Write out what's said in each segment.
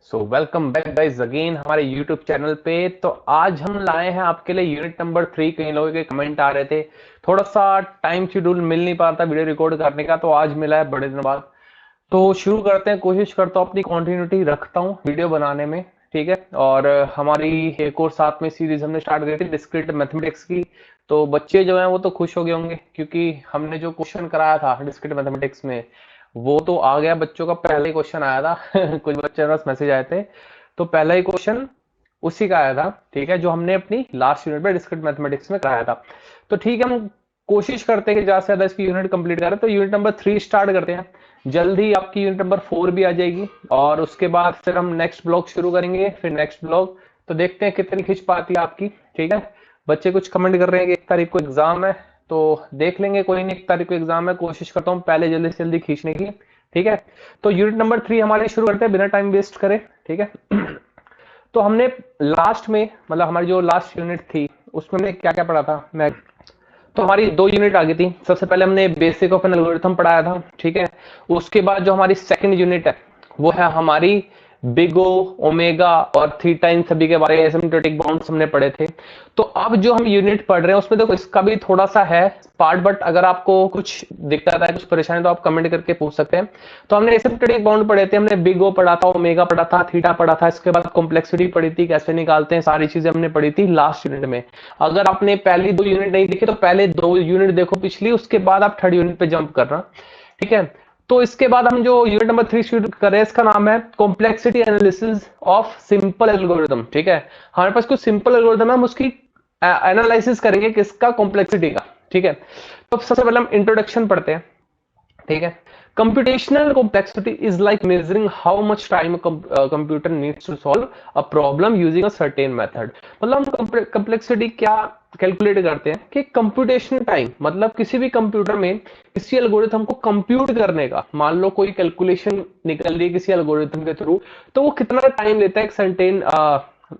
So welcome back guys again हमारे YouTube channel पे। तो आज हम लाए हैं आपके लिए यूनिट नंबर 3। कई लोगों के कमेंट आ रहे थे, थोड़ा सा टाइम शेड्यूल मिल नहीं पाता वीडियो रिकॉर्ड करने का, तो आज मिला है बड़े दिन बाद। तो शुरू करते हैं, कोशिश करता हूँ अपनी कंटिन्यूटी रखता हूँ वीडियो बनाने में, ठीक है। और हमारी एक और साथ में सीरीज हमने स्टार्ट करी थी डिस्क्रीट मैथमेटिक्स की। तो बच्चे जो हैं वो तो खुश हो गए होंगे, क्योंकि हमने जो क्वेश्चन कराया था डिस्क्रीट मैथमेटिक्स में वो तो आ गया। बच्चों का पहला ही क्वेश्चन आया था कुछ बच्चे के पास मैसेज आए थे, तो पहला ही क्वेश्चन उसी का आया था, ठीक है, जो हमने अपनी लास्ट यूनिट में डिस्क्रीट मैथमेटिक्स में कराया था। तो ठीक है, हम कोशिश करते हैं कि ज्यादा से ज्यादा इसकी यूनिट कंप्लीट करें। तो यूनिट नंबर 3 स्टार्ट करते हैं। जल्द ही आपकी यूनिट नंबर 4 भी आ जाएगी, और उसके बाद फिर हम नेक्स्ट ब्लॉक शुरू करेंगे, फिर नेक्स्ट ब्लॉक। तो देखते हैं कितनी खिंच पाती है आपकी, ठीक है। बच्चे कुछ कमेंट कर रहे हैं कि 1 तारीख को एग्जाम है, तो देख लेंगे, कोई नहीं। 1 तारीख को एग्जाम है, कोशिश करता हूँ पहले जल्दी से जल्दी खींचने की, ठीक है। तो यूनिट नंबर 3 हमारे शुरू करते हैं बिना टाइम वेस्ट करे, ठीक है। तो हमने लास्ट में, मतलब हमारी जो लास्ट यूनिट थी उसमें हमने क्या क्या पढ़ा था मैं। तो हमारी 2 यूनिट आ गई थी। सबसे पहले हमने बेसिक ऑफ एन एल्गोरिथम पढ़ाया था, ठीक है। उसके बाद जो हमारी सेकंड यूनिट है वो है हमारी बिग ओ, ओमेगा और थीटा, इन सभी के बारे में एसिम्प्टोटिक बाउंड्स हमने पढ़े थे। तो अब जो हम यूनिट पढ़ रहे हैं उसमें देखो इसका भी थोड़ा सा है पार्ट, बट अगर आपको कुछ दिक्कत है, कुछ परेशानी, तो आप कमेंट करके पूछ सकते हैं। तो हमने एसिम्प्टोटिक बाउंड पढ़े थे, हमने बिग ओ पढ़ा था, ओमेगा पढ़ा था, थीटा पढ़ा था। इसके बाद कॉम्प्लेक्सिटी पढ़ी थी, कैसे निकालते हैं, सारी चीजें हमने पढ़ी थी लास्ट यूनिट में। अगर आपने पहली 2 यूनिट नहीं देखी तो पहले 2 यूनिट देखो पिछली, उसके बाद आप थर्ड यूनिट पे जंप करना, ठीक है। तो इसके बाद हम जो यूनिट नंबर 3 शुरू कर रहे हैं इसका नाम है complexity analysis of simple algorithm, ठीक है। हमारे पास कुछ सिंपल एल्गोरिथम है, हम उसकी एनालिसिस करेंगे, किसका, कॉम्प्लेक्सिटी का, ठीक है। तो सबसे पहले हम इंट्रोडक्शन पढ़ते हैं, ठीक है। Computational complexity is like measuring how much time computer needs to solve a problem using a certain method. मतलब हम कॉम्प्लेक्सिटी क्या कैलकुलेट करते हैं कि कंप्यूटेशनल टाइम, मतलब किसी भी कंप्यूटर में किसी एल्गोरिथम को कंप्यूट करने का, मान लो कोई कैलकुलेशन निकल रही है किसी एल्गोरिथम के थ्रू, तो वो कितना टाइम लेता है एक सर्टेन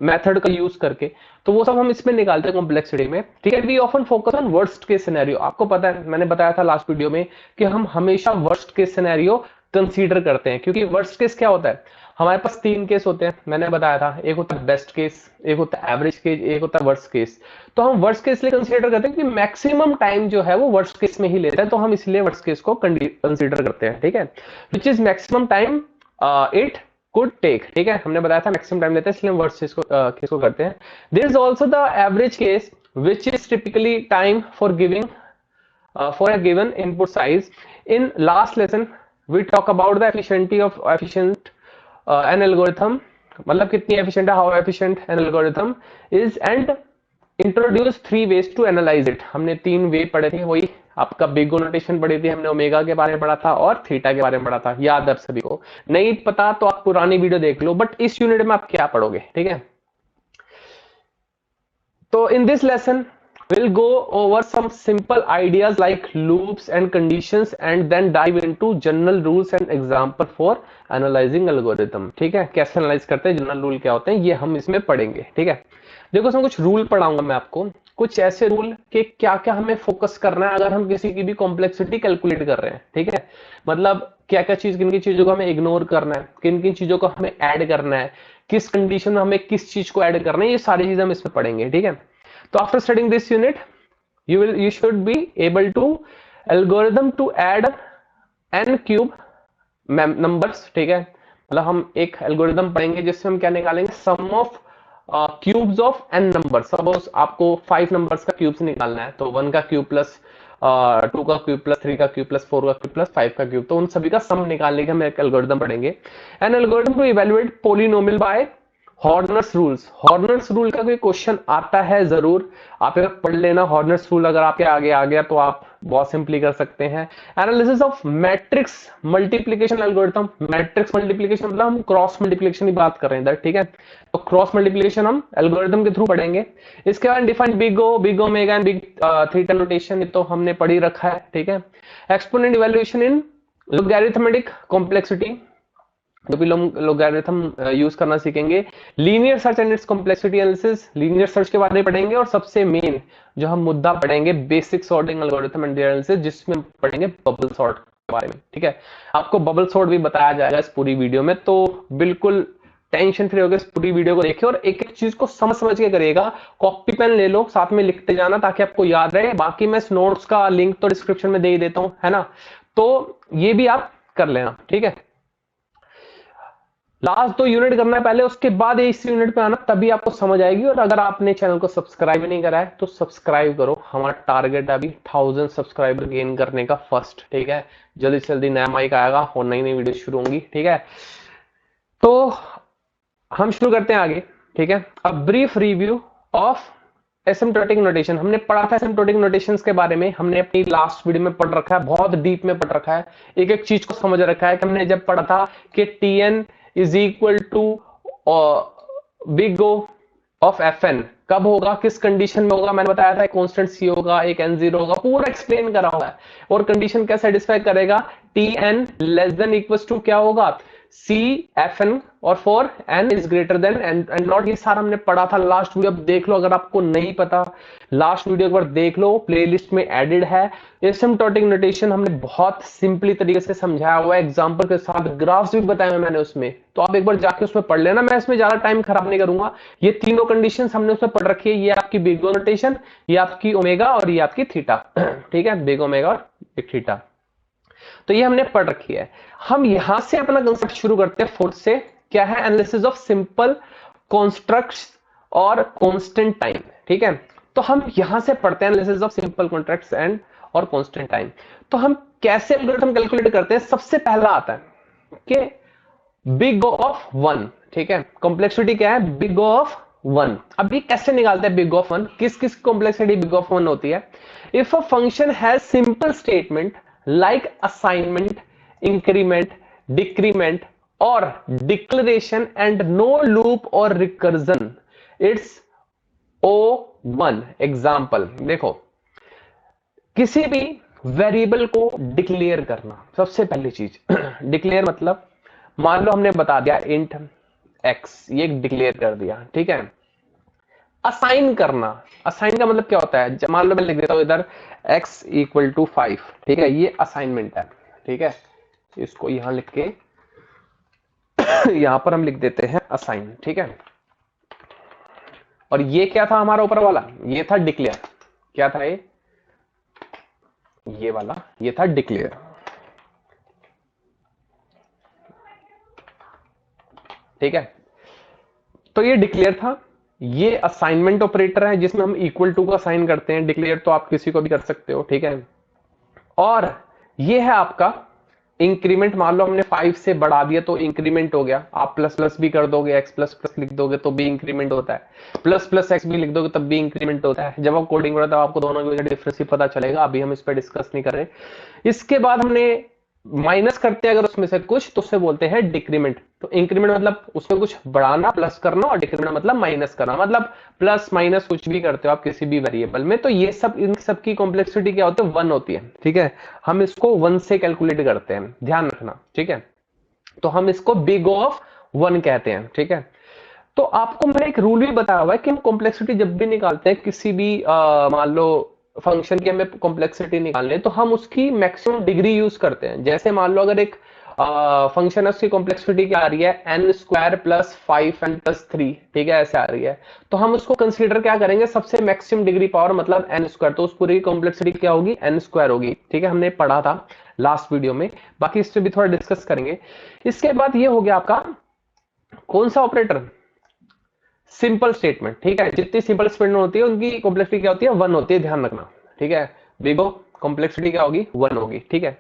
मेथड का यूज करके। तो वो सब हम इसमें निकालते हैं कॉम्प्लेक्सिटी में, ठीक है। We often focus on worst case scenario. आपको पता है, मैंने बताया था लास्ट वीडियो में कि हम हमेशा वर्स्ट केस सिनेरियो कंसीडर करते हैं, क्योंकि वर्स्ट केस क्या होता है, हमारे पास 3 केस होते हैं, मैंने बताया था। एक होता है बेस्ट केस, एक होता है एवरेज केस, एक होता है वर्स्ट केस। तो हम वर्स्ट केस लिए कंसीडर करते हैं कि मैक्सिमम टाइम जो है वो वर्स्ट केस में ही लेता है, तो हम इसलिए वर्स्ट केस को कंसीडर करते हैं, ठीक है। Which is maximum time it could take, ठीक है। हमने बताया था मैक्सिमम टाइम लेते हैं, इसलिए हम वर्स्ट केस को करते हैं। There is also the average case which is typically time for giving for a given input size. In last lesson we talk about the efficient an algorithm, मतलब कितनी efficient है, how efficient an algorithm is, and introduce 3 ways to analyze it. हमने 3 वे पढ़े थे, वही आपका big notation पढ़ी थी हमने, ओमेगा के बारे में पढ़ा था और थीटा के बारे में पढ़ा था। याद है सभी को? नहीं पता तो आप पुरानी वीडियो देख लो, बट इस यूनिट में आप क्या पढ़ोगे, ठीक है। तो in this lesson we'll go over some simple ideas like loops and conditions, and then dive into general rules and example for analyzing algorithm, ठीक है। कैसे एनालाइज करते हैं, जनरल रूल क्या होते हैं, ये हम इसमें पढ़ेंगे, ठीक है। देखो इसमें कुछ रूल पढ़ाऊंगा मैं आपको, कुछ ऐसे रूल कि क्या क्या हमें फोकस करना है अगर हम किसी की भी कॉम्प्लेक्सिटी कैलकुलेट कर रहे हैं, ठीक है। मतलब क्या क्या चीज, किन किन चीजों को हमें इग्नोर करना है, किन किन चीजों को हमें ऐड करना है, किस कंडीशन में हमें किस चीज को ऐड करना है, ये सारी चीजें हम इसमें पढ़ेंगे, ठीक है। तो after studying this unit you should be able to algorithm to add n cube numbers, ठीक है। मतलब हम एक एल्गोरिदम पढ़ेंगे जिसमें हम क्या निकालेंगे, sum of cubes of n number. Suppose आपको 5 नंबर्स का क्यूब्स निकालना है, तो 1 का क्यूब प्लस 2 का क्यूब प्लस 3 का क्यूब प्लस 4 का क्यूब प्लस 5 का क्यूब, तो उन सभी का सम निकालने के हम एक एल्गोरिदम पढ़ेंगे। An algorithm to evaluate polynomial by Horner's rules. Horner's rule का कोई क्वेश्चन आता है जरूर, आप एक पढ़ लेना। हॉर्नर्स रूल अगर आपके आगे आ गया तो आप बहुत सिंपली कर सकते हैं। Analysis of matrix multiplication algorithm. Matrix multiplication मतलब हम क्रॉस मल्टीप्लिकेशन की बात कर रहे हैं इधर, ठीक है। तो क्रॉस मल्टीप्लिकेशन हम एल्गोरिथम के थ्रू पढ़ेंगे। इसके बाद define big omega and big theta notation, ये तो हमने पढ़ ही रखा है, ठीक है। एक्सपोनेंट इवैल्यूएशन इन लॉगरिथमिक कॉम्प्लेक्सिटी, जो भी लोगरिथम यूज करना सीखेंगे। Linear search and it's complexity analysis, linear search के बारे में पढ़ेंगे। और सबसे मेन जो हम मुद्दा पढ़ेंगे, basic sorting algorithm and analysis, जिसमें पढ़ेंगे बबल सॉर्ट के बारे में, ठीक है। आपको बबल सॉर्ट भी बताया जाएगा इस पूरी वीडियो में, तो बिल्कुल टेंशन फ्री होकर इस पूरी वीडियो को देखिए और एक एक चीज को समझ समझ के करिएगा। कॉपी पेन ले लो, साथ में लिखते जाना ताकि आपको याद रहे। बाकी मैं इस नोट्स का लिंक तो डिस्क्रिप्शन में दे ही देता हूं, है ना, तो ये भी आप कर लेना, ठीक है। लास्ट 2 यूनिट करना है पहले, उसके बाद इस यूनिट पे आना, तभी आपको समझ आएगी। और अगर आपने चैनल को सब्सक्राइब नहीं करा है तो सब्सक्राइब करो। हमारा टारगेट है अभी 1000 सब्सक्राइबर गेन करने का फर्स्ट, ठीक है। जल्दी से जल्दी नया माइक आएगा और नई नई वीडियो शुरू होंगी, ठीक है। तो हम शुरू करते हैं आगे, ठीक है। A brief review of asymptotic notation. हमने पढ़ा था एसिम्प्टोटिक नोटेशंस के बारे में, हमने अपनी लास्ट वीडियो में पढ़ रखा है, बहुत डीप में पढ़ रखा है, एक एक चीज को समझ रखा है। कि हमने जब पढ़ा था कि TN is equal to big O of F N कब होगा, किस कंडीशन में होगा, मैंने बताया था एक कांस्टेंट सी होगा, एक एन जीरो होगा, पूरा एक्सप्लेन करा हुआ है। और कंडीशन क्या सेटिस्फाई करेगा, T N less than equal to क्या होगा, सी एफ एन, और for N is greater than and not. ये सारा हमने पढ़ा था लास्ट वीडियो, अब देख लो। अगर आपको नहीं पता लास्ट वीडियो एक बार देख लो, प्लेलिस्ट में एडेड है। एसिम्प्टोटिक नोटेशन हमने बहुत सिंपली तरीके से समझाया हुआ है, एग्जांपल के साथ, ग्राफ्स भी बताए हुए मैंने उसमें, तो आप एक बार जाके उसमें पढ़ लेना। मैं इसमें ज्यादा टाइम खराब नहीं करूंगा। ये तीनों कंडीशंस हमने उसमें पढ़ रखी है। ये आपकी बिग ओ नोटेशन, ये आपकी ओमेगा और ये आपकी थीटा, ठीक है, बिग ओमेगा और बिग थीटा। तो ये हमने पढ़ रखी है। हम यहां से अपना कंसेप्ट शुरू करते हैं फोर्थ से, क्या है, एनालिसिस ऑफ सिंपल कॉन्स्ट्रक्ट्स और कांस्टेंट टाइम, ठीक है। तो हम यहां से पढ़ते हैं analysis of simple contracts and और कांस्टेंट टाइम। तो हम कैसे एल्गोरिथम कैलकुलेट करते हैं, सबसे पहला आता है कि बिग ओ ऑफ 1, ठीक है। कॉम्प्लेक्सिटी क्या है, बिग ओ ऑफ 1। अब ये कैसे निकालते हैं बिग ऑफ 1, किस किस कॉम्प्लेक्सिटी बिग ऑफ 1 होती है। If a function has simple statement like assignment, increment, decrement or declaration and no loop or recursion, it's O1। Example देखो, किसी भी वेरिएबल को डिक्लेयर करना, सबसे पहली चीज डिक्लेयर मतलब, मान लो हमने बता दिया इंट एक्स, ये डिक्लेयर कर दिया, ठीक है। असाइन करना, असाइन का मतलब क्या होता है, मान लो मैं लिख देता हूं इधर x इक्वल टू 5, ठीक है, ये असाइनमेंट है, ठीक है। इसको यहां लिख के यहां पर हम लिख देते हैं असाइन, ठीक है। और ये क्या था हमारा ऊपर वाला, ये था डिक्लेयर, क्या था ये वाला, ये था डिक्लेयर, ठीक है। तो ये डिक्लेयर था। ये असाइनमेंट ऑपरेटर है जिसमें हम इक्वल टू को असाइन करते हैं। डिक्लेयर तो आप किसी को भी कर सकते हो, ठीक है। और ये है आपका इंक्रीमेंट, मान लो हमने 5 से बढ़ा दिया तो इंक्रीमेंट हो गया। आप प्लस प्लस भी कर दोगे, एक्स प्लस प्लस लिख दोगे तो भी इंक्रीमेंट होता है, प्लस प्लस एक्स भी लिख दोगे तब भी इंक्रीमेंट होता है। जब आप कोडिंग करोगे तब आपको दोनों की वजह डिफरेंस ही पता चलेगा, अभी हम इस पर डिस्कस नहीं कर रहे। इसके बाद हमने माइनस करते हैं अगर उसमें से कुछ, तो उससे बोलते हैं डिक्रीमेंट। तो इंक्रीमेंट मतलब उसमें कुछ बढ़ाना, प्लस करना, और डिक्रीमेंट मतलब माइनस करना, मतलब प्लस माइनस कुछ भी करते हो आप किसी भी वेरिएबल में। तो ये सब, इन सब की कॉम्प्लेक्सिटी क्या होती है, 1 होती है, ठीक है। हम इसको 1 से कैलकुलेट करते हैं, ध्यान रखना, ठीक है। तो हम इसको बिग O ऑफ 1 कहते हैं, ठीक है। तो आपको मैंने एक रूल भी बताया हुआ है कि हम कॉम्प्लेक्सिटी जब भी निकालते हैं किसी भी मान लो फंक्शन की हमें कॉम्प्लेक्सिटी निकालनी है, तो हम उसकी मैक्सिमम डिग्री यूज करते हैं। जैसे मान लो अगर एक फंक्शन है, उसकी कॉम्प्लेक्सिटी क्या आ रही है, N square plus 5n plus 3, ठीक है, ऐसे आ रही है। तो हम उसको कंसीडर क्या करेंगे, सबसे मैक्सिमम डिग्री पावर मतलब एन स्क्वायर। तो उस पूरी कॉम्प्लेक्सिटी क्या होगी, एन स्क्वायर होगी, ठीक है। हमने पढ़ा था लास्ट वीडियो में, बाकी इस पर भी थोड़ा डिस्कस करेंगे। इसके बाद ये हो गया आपका कौन सा ऑपरेटर, सिंपल स्टेटमेंट, ठीक है। जितनी सिंपल स्टेटमेंट होती है उनकी कॉम्प्लेक्सिटी क्या होती है, 1 होती है, ध्यान रखना, ठीक है। बिग O कॉम्प्लेक्सिटी क्या होगी, 1 होगी, ठीक है।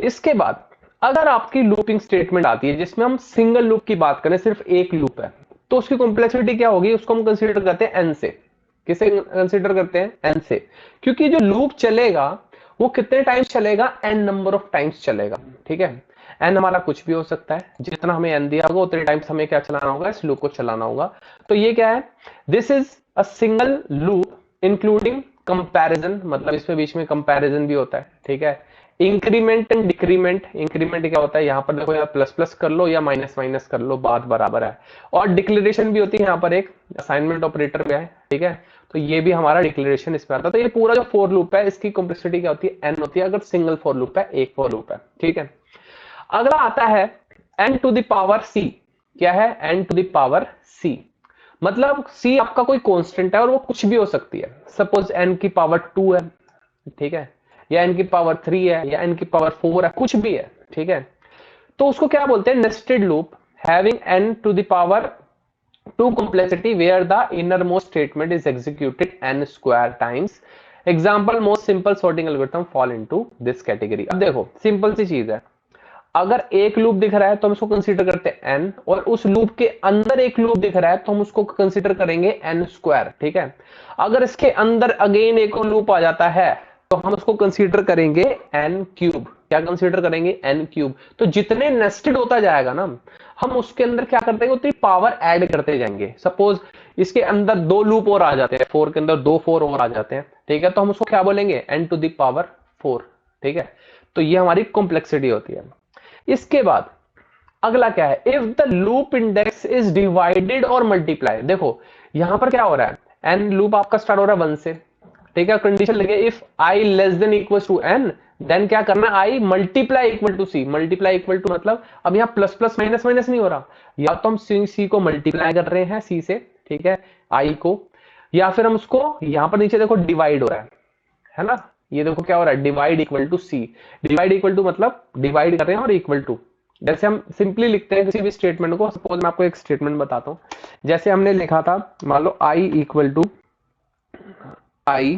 इसके बाद अगर आपकी लूपिंग स्टेटमेंट आती है जिसमें हम सिंगल लूप की बात करें, सिर्फ एक लूप है, तो उसकी कॉम्प्लेक्सिटी क्या होगी, उसको हम कंसीडर करते हैं n से। किसे कंसीडर करते हैं, n से, क्योंकि जो लूप चलेगा वो कितने टाइम्स चलेगा, n नंबर ऑफ टाइम्स चलेगा, ठीक है। n हमारा कुछ भी हो सकता है, जितना हमें n दिया होगा उतने टाइम्स हमें क्या चलाना होगा, इस लूप को चलाना होगा। तो ये क्या है, this is a single loop including comparison, मतलब इसमें बीच में कंपैरिजन भी होता है, ठीक है। इंक्रीमेंट एंड डिक्रीमेंट, इंक्रीमेंट क्या होता है, यहां पर देखो, या प्लस प्लस कर लो या माइनस माइनस कर लो, बात बराबर है। और डिक्लेरेशन भी होती है, यहाँ पर एक असाइनमेंट ऑपरेटर भी है, ठीक है। तो ये भी हमारा डिक्लेरेशन इसमें आता है। तो ये पूरा जो फॉर लूप है इसकी कॉम्प्लेक्सिटी क्या होती है, n होती है, अगर सिंगल फॉर लूप है, एक फॉर लूप है, ठीक है। अगला आता है n to the power c, क्या है, n to the power c। मतलब c आपका कोई कांस्टेंट है और वो कुछ भी हो सकती है। सपोज n की पावर 2 है, ठीक है, या n की पावर 3 है, या n की पावर 4 है, कुछ भी है, ठीक है। तो उसको क्या बोलते हैं, nested loop having n to the power 2 complexity where the innermost statement is executed n square times। Example, most simple sorting algorithm fall into this category। अब देखो सिंपल सी चीज है, अगर एक लूप दिख रहा है तो हम उसको कंसीडर करते हैं n, और उस लूप के अंदर एक लूप दिख रहा है तो हम उसको कंसीडर करेंगे n स्क्वायर, ठीक है। अगर इसके अंदर अगेन एक और लूप आ जाता है तो हम उसको कंसीडर करेंगे n क्यूब। क्या कंसीडर करेंगे, n क्यूब। तो जितने नेस्टेड होता जाएगा ना, हम उसके अंदर क्या करते हैं, उतनी पावर ऐड करते जाएंगे। सपोज इसके अंदर 2 लूप और आ जाते हैं, 4 के अंदर 2 4 और आ जाते हैं, ठीक है, तो हम उसको क्या बोलेंगे, n टू द पावर 4, ठीक है। तो ये हमारी कॉम्प्लेक्सिटी होती है। इसके बाद अगला क्या है, if the loop index is divided और मल्टीप्लाई। देखो यहां पर क्या हो रहा है, n लूप आपका स्टार्ट हो रहा है 1 से, ठीक है, कंडीशन लगे if i less than equal to n, then क्या करना है, i multiply equal to c। Multiply equal to मतलब अब यहाँ प्लस प्लस माइनस माइनस नहीं हो रहा, या तो हम c को मल्टीप्लाई कर रहे हैं c से, ठीक है, i को, या फिर हम उसको यहां पर नीचे देखो डिवाइड हो रहा है ना, ये देखो क्या हो रहा है, divide equal to c। Divide equal to मतलब डिवाइड कर रहे हैं और इक्वल टू, जैसे हम सिंपली लिखते हैं किसी भी स्टेटमेंट को। सपोज मैं आपको एक स्टेटमेंट बताता हूं, जैसे हमने लिखा था, मान लो i equal to i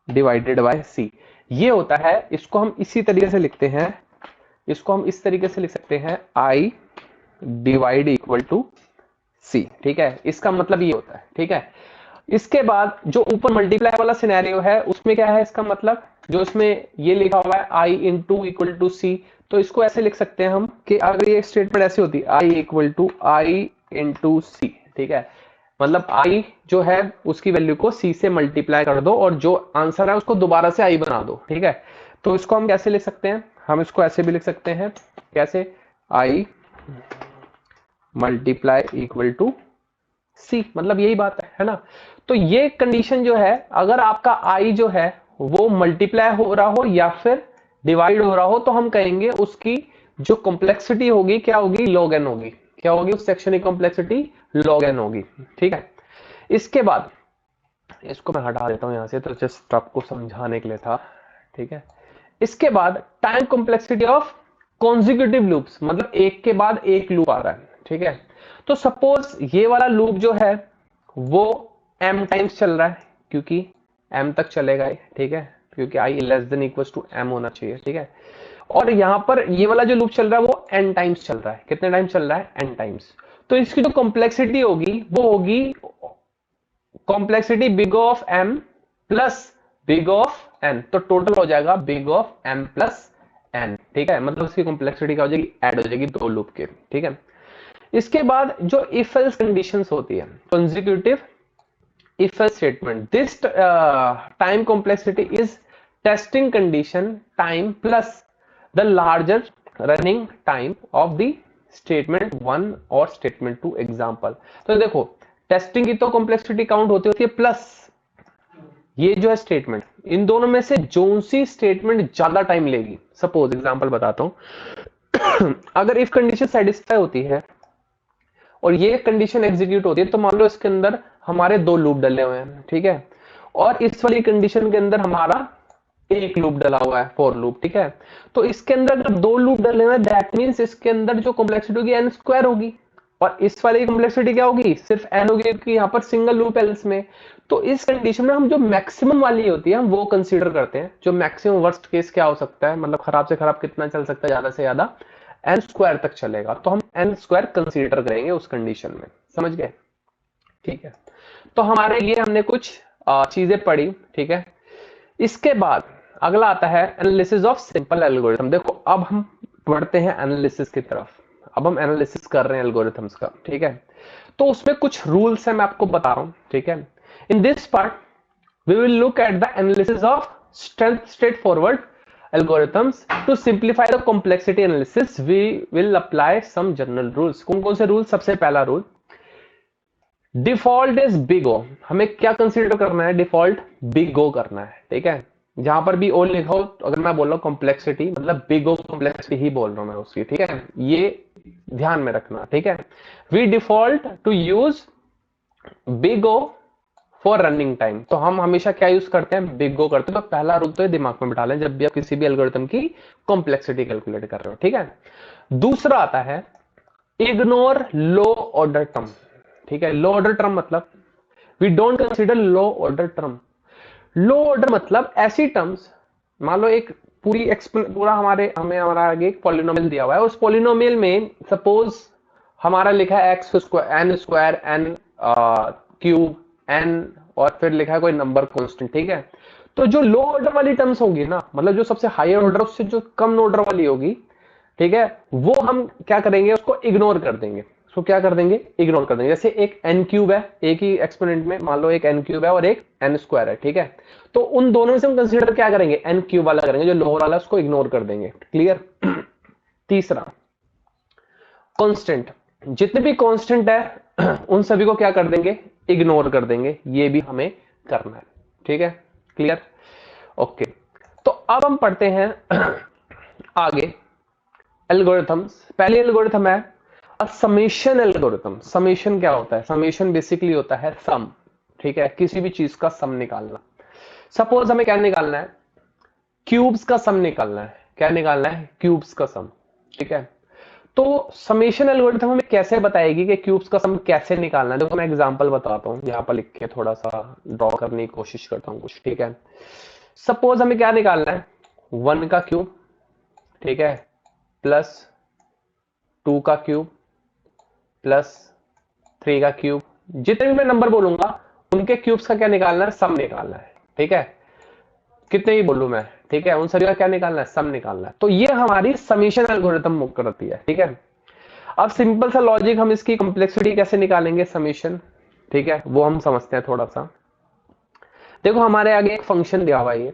divided by c, ये होता है। इसको हम इसी तरीके से लिखते हैं, इसको हम इस तरीके से लिख सकते हैं, i divide equal to c, ठीक है, इसका मतलब ये होता है, ठीक है। इसके बाद जो ऊपर मल्टीप्लाई वाला सिनेरियो है उसमें क्या है, इसका मतलब जो इसमें ये लिखा हुआ है i into equal to c, तो इसको ऐसे लिख सकते हैं हम कि अगर ये स्टेटमेंट ऐसी होती है i equal to i into c, ठीक है, मतलब i जो है उसकी वैल्यू को c से मल्टीप्लाई कर दो और जो आंसर है उसको दोबारा से i बना दो, ठीक है। तो इसको हम कैसे लिख सकते हैं, हम इसको ऐसे भी लिख सकते हैं, कैसे, i multiply equal to c, मतलब यही बात है ना। तो ये कंडीशन जो है, अगर आपका i जो है वो मल्टीप्लाई हो रहा हो या फिर डिवाइड हो रहा हो, तो हम कहेंगे उसकी जो कॉम्प्लेक्सिटी होगी क्या होगी, log n होगी। क्या होगी उस सेक्शन की कॉम्प्लेक्सिटी, log n होगी, ठीक है। इसके बाद इसको मैं हटा देता हूं यहां से, तो जस्ट आपको समझाने के लिए था, ठीक है। इसके बाद time complexity of consecutive loops, मतलब एक के बाद एक लूप आ रहा है, ठीक है। तो सपोज ये वाला लूप जो है वो m टाइम्स चल रहा है, क्योंकि m तक चलेगा, ठीक है, क्योंकि i less than equal to m होना चाहिए, ठीक है। और यहां पर ये वाला जो लूप चल रहा है वो n टाइम्स चल रहा है। कितने टाइम्स चल रहा है, n टाइम्स। तो इसकी जो कॉम्प्लेक्सिटी होगी वो होगी complexity big of m plus big of n, तो टोटल हो जाएगा big of m plus n, ठीक है। मतलब इसकी कॉम्प्लेक्सिटी क्या हो जाएगी, ऐड हो जाएगी दो लूप के, ठीक है। इसके बाद जो इफ एल्स कंडीशंस होती है, consecutive if else statement, this time complexity is testing condition time plus the larger running time of the statement 1 और स्टेटमेंट 2 एग्जांपल। तो देखो टेस्टिंग की तो कॉम्प्लेक्सिटी काउंट होती है प्लस ये जो है स्टेटमेंट, इन दोनों में से जोन सी स्टेटमेंट ज्यादा टाइम लेगी। सपोज एग्जांपल बताता हूं अगर इफ कंडीशन सेटिस्फाई होती है और ये कंडीशन एग्जीक्यूट होती है, तो मान लो इसके अंदर हमारे 2 लूप डले हुए हैं, ठीक है, और इस वाली कंडीशन के अंदर हमारा एक लूप डला हुआ है, फॉर लूप, ठीक है। तो इसके अंदर अगर 2 लूप डले हुए हैं, दैट मींस इसके अंदर जो कॉम्प्लेक्सिटी होगी n स्क्वायर होगी, और इस वाली कॉम्प्लेक्सिटी क्या होगी, सिर्फ n होगी, क्योंकि यहाँ पर सिंगल लूप है इसमें। तो इस कंडीशन में हम जो मैक्सिमम वाली होती है हम वो कंसीडर करते हैं। जो मैक्सिमम वर्स्ट केस क्या हो सकता है, मतलब खराब से खराब कितना चल सकता है, ज्यादा से ज्यादा n स्क्वायर तक चलेगा, तो हम n स्क्वायर कंसीडर करेंगे उस कंडीशन में, समझ गए, ठीक है। तो हमारे लिए हमने कुछ चीजें पढ़ी, ठीक है। इसके बाद अगला आता है एनालिसिस ऑफ सिंपल एल्गोरिथम। देखो अब हम बढ़ते हैं एनालिसिस की तरफ, अब हम एनालिसिस कर रहे हैं एल्गोरिथम्स का, ठीक है। तो उसमें कुछ रूल्स है, मैं आपको बता रहा हूं, ठीक है। In this part we will look at the analysis of straight forward algorithms to simplify the complexity analysis. We will apply some general rules. कौन कौन से रूल, सबसे पहला rule, default is big O. हमें क्या कंसीडर करना है, default big ओ करना है, ठीक है। जहां पर भी ओ लिखा हो, तो अगर मैं बोल रहा हूँ कॉम्प्लेक्सिटी, मतलब बिग ओ कॉम्प्लेक्सिटी ही बोल रहा हूं मैं उसकी, ठीक है, ये ध्यान में रखना, ठीक है। We default to use big O for running time, तो हम हमेशा क्या यूज करते हैं, बिग ओ करते हैं। तो पहला रूल तो ये दिमाग में बिठा लें जब भी आप किसी भी एल्गोरिथम की कॉम्प्लेक्सिटी कैलकुलेट कर रहे हो, ठीक है। दूसरा आता है इग्नोर लो ऑर्डर टर्म, ठीक है। लो ऑर्डर टर्म मतलब we don't consider low order term. Low order मतलब ऐसी टर्म्स, मान लो एक पूरा हमारा आगे एक पॉलिनोमियल दिया हुआ है, उस पॉलिनोमियल में सपोज हमारा लिखा है X square N square N cube N, और फिर लिखा है कोई नंबर कांस्टेंट, ठीक है। तो जो लो ऑर्डर वाली टर्म्स होगी ना, मतलब जो सबसे हायर ऑर्डर उससे जो कम ऑर्डर वाली होगी, ठीक है, वो हम क्या करेंगे, उसको इग्नोर कर देंगे। उसको क्या कर देंगे, इग्नोर कर देंगे। जैसे एक एन क्यूब है, एक ही एक्सपोनेंट में मान लो एक एन क्यूब है और एक एन स्क्वायर है, ठीक है। तो उन दोनों में से हम कंसीडर क्या करेंगे, एन क्यूब वाला करेंगे, जो लोअर वाला उसको इग्नोर कर देंगे, क्लियर। तीसरा कांस्टेंट, जितने भी कांस्टेंट है उन सभी को क्या कर देंगे, इग्नोर कर देंगे। ये भी हमें करना है, ठीक है, क्लियर, ओके। तो अब हम पढ़ते हैं आगे एल्गोरिथम्स। पहली एल्गोरिथम है समेशन एल्गोरिथम। समेशन क्या होता है, समेशन बेसिकली होता है सम, ठीक है, किसी भी चीज का सम निकालना। सपोज हमें क्या निकालना है, क्यूब्स का सम निकालना है। क्या निकालना है, क्यूब्स का सम, ठीक है। तो समेशन एल्गोरिथम हमें कैसे बताएगी कि क्यूब्स का सम कैसे निकालना है। देखो मैं एग्जांपल बताता हूं, यहां पर लिख के थोड़ा सा ड्रॉ करने की कोशिश करता हूं कुछ, ठीक है। सपोज हमें क्या निकालना है, 1 का क्यूब, ठीक है, प्लस 2 का क्यूब प्लस 3 का क्यूब। जितने भी मैं नंबर बोलूंगा उनके क्यूब्स का क्या निकालना है, सम निकालना है, ठीक है। कितने ही बोलूं मैं, ठीक है, उन सभी का क्या निकालना है, सम निकालना है। तो ये हमारी समीशन एल्गोरिथम करती है, ठीक है। अब सिंपल सा लॉजिक, हम इसकी कॉम्प्लेक्सिटी कैसे निकालेंगे समीशन, ठीक है, वो हम समझते हैं थोड़ा सा। देखो हमारे आगे एक फंक्शन दिया हुआ है ये,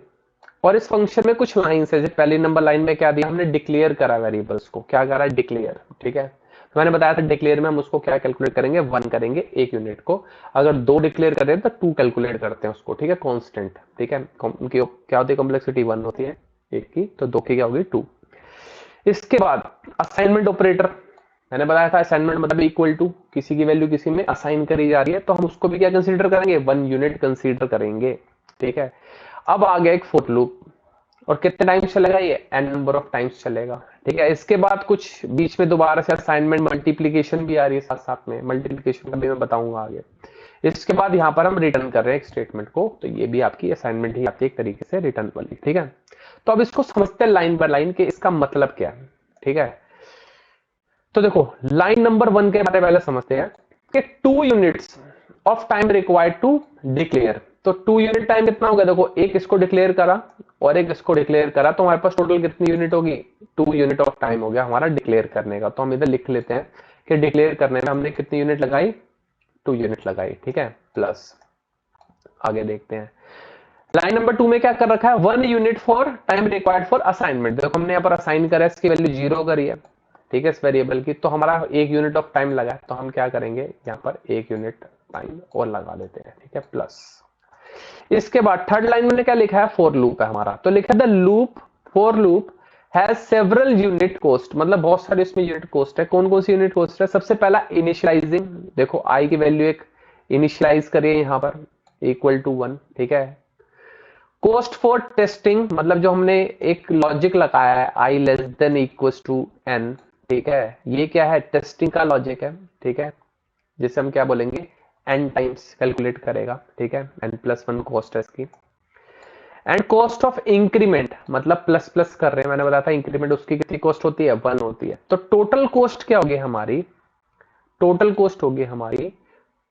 और इस फंक्शन में कुछ लाइंस है। पहली नंबर लाइन में क्या दिया, हमने डिक्लेयर करा वेरिएबल्स को, क्या करा, डिक्लेयर, ठीक है। तो मैंने बताया था डिक्लेयर में हम उसको क्या कैलकुलेट करेंगे, 1 करेंगे एक यूनिट को। अगर 2 डिक्लेयर कर रहे हैं तो 2 कैलकुलेट करते हैं उसको, ठीक है, कांस्टेंट, ठीक है। उनकी क्या होती है, कॉम्प्लेक्सिटी 1 होती है एक की, तो 2 की क्या होगी 2। इसके बाद असाइनमेंट ऑपरेटर, मैंने बताया था असाइनमेंट मतलब इक्वल टू, किसी की वैल्यू किसी में असाइन करी जा रही है, तो हम उसको भी क्या कंसीडर करेंगे, 1 यूनिट कंसीडर करेंगे, ठीक है। अब आ गया एक फॉर लूप, और कितने टाइम्स चलेगा ये, एन नंबर ऑफ टाइम्स चलेगा, ठीक है। इसके बाद कुछ बीच में दोबारा से असाइनमेंट मल्टीप्लीकेशन भी आ रही है साथ साथ में, मल्टीप्लीकेशन का भी मैं बताऊंगा आगे। इसके बाद यहाँ पर हम रिटर्न कर रहे हैं एक स्टेटमेंट को, तो ये भी आपकी असाइनमेंट ही आती है एक तरीके से रिटर्न वाली, ठीक है। तो अब इसको समझते हैं लाइन बाय लाइन के इसका मतलब क्या है, ठीक है। तो देखो लाइन नंबर 1 के बारे में पहले समझते हैं कि 2 units of time required to declare. तो 2 यूनिट टाइम कितना होगा, देखो एक इसको डिक्लेयर करा और एक इसको डिक्लेयर करा, तो हमारे पास टोटल कितनी यूनिट होगी, 2 यूनिट ऑफ टाइम हो गया हमारा डिक्लेयर करने का। तो हम इधर लिख लेते हैं कि डिक्लेयर करने में हमने कितनी यूनिट लगाई, 2 यूनिट लगाई, ठीक है, प्लस आगे देखते हैं। लाइन नंबर 2 में क्या कर रखा है, 1 unit for time required for assignment. देखो हमने यहाँ पर असाइन करा है, इसकी वैल्यू 0 करी है, ठीक है, इस वेरिएबल की, तो हमारा 1 यूनिट ऑफ टाइम लगा है, तो हम क्या करेंगे यहाँ पर 1 यूनिट टाइम और लगा देते हैं, ठीक है, प्लस। इसके बाद थर्ड लाइन में क्या लिखा है, फॉर लूप है हमारा, तो लिखा है the loop for loop has several unit cost, मतलब बहुत सारे इसमें यूनिट कॉस्ट है। कौन कौन सी यूनिट कॉस्ट है, सबसे पहला इनिशियलाइजिंग, देखो आई की वैल्यू एक इनिशियलाइज करिए यहाँ पर इक्वल टू 1, ठीक है। कॉस्ट फॉर टेस्टिंग, मतलब जो हमने एक लॉजिक लगाया है i less than equal to n, ठीक है, ये क्या है, टेस्टिंग का लॉजिक है, ठीक है, जिसे हम क्या बोलेंगे, एन टाइम्स कैलकुलेट करेगा, ठीक है, एन प्लस 1 कॉस्ट है इसकी। एंड कॉस्ट ऑफ इंक्रीमेंट, मतलब प्लस प्लस कर रहे हैं, मैंने बताया था इंक्रीमेंट उसकी कितनी कॉस्ट होती है, 1 होती है। तो टोटल कॉस्ट क्या होगी हमारी, टोटल कॉस्ट होगी हमारी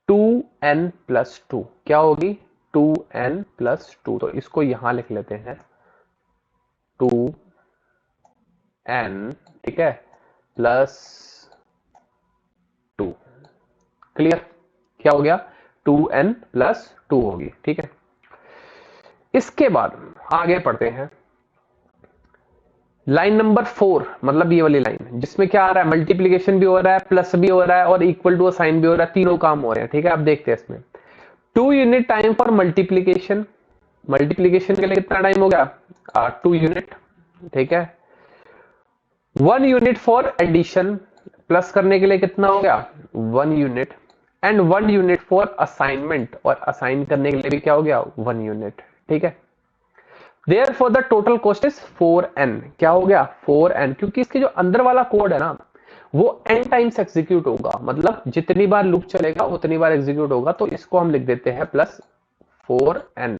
2n प्लस 2, क्या होगी 2n प्लस 2, तो इसको यहां लिख लेते हैं 2n, ठीक है, प्लस 2, क्लियर, क्या हो गया 2n प्लस 2 होगी, ठीक है। इसके बाद आगे पढ़ते हैं लाइन नंबर 4, मतलब ये वाली लाइन जिसमें क्या आ रहा है, मल्टीप्लीकेशन भी हो रहा है, प्लस भी हो रहा है और इक्वल टू साइन भी हो रहा है, तीनों काम हो रहे हैं, ठीक है। आप देखते हैं इसमें 2 unit time for multiplication, multiplication के लिए कितना टाइम हो गया 2 यूनिट, ठीक है। 1 यूनिट फॉर एडिशन, प्लस करने के लिए कितना हो गया 1 unit, and 1 unit for assignment, और असाइन करने के लिए भी क्या हो गया 1 यूनिट, ठीक है। Therefore the total cost is 4n, क्या हो गया 4n, क्योंकि इसके जो अंदर वाला कोड है ना वो n टाइम्स एग्जीक्यूट होगा, मतलब जितनी बार लूप चलेगा उतनी बार एग्जीक्यूट होगा, तो इसको हम लिख देते हैं प्लस 4n,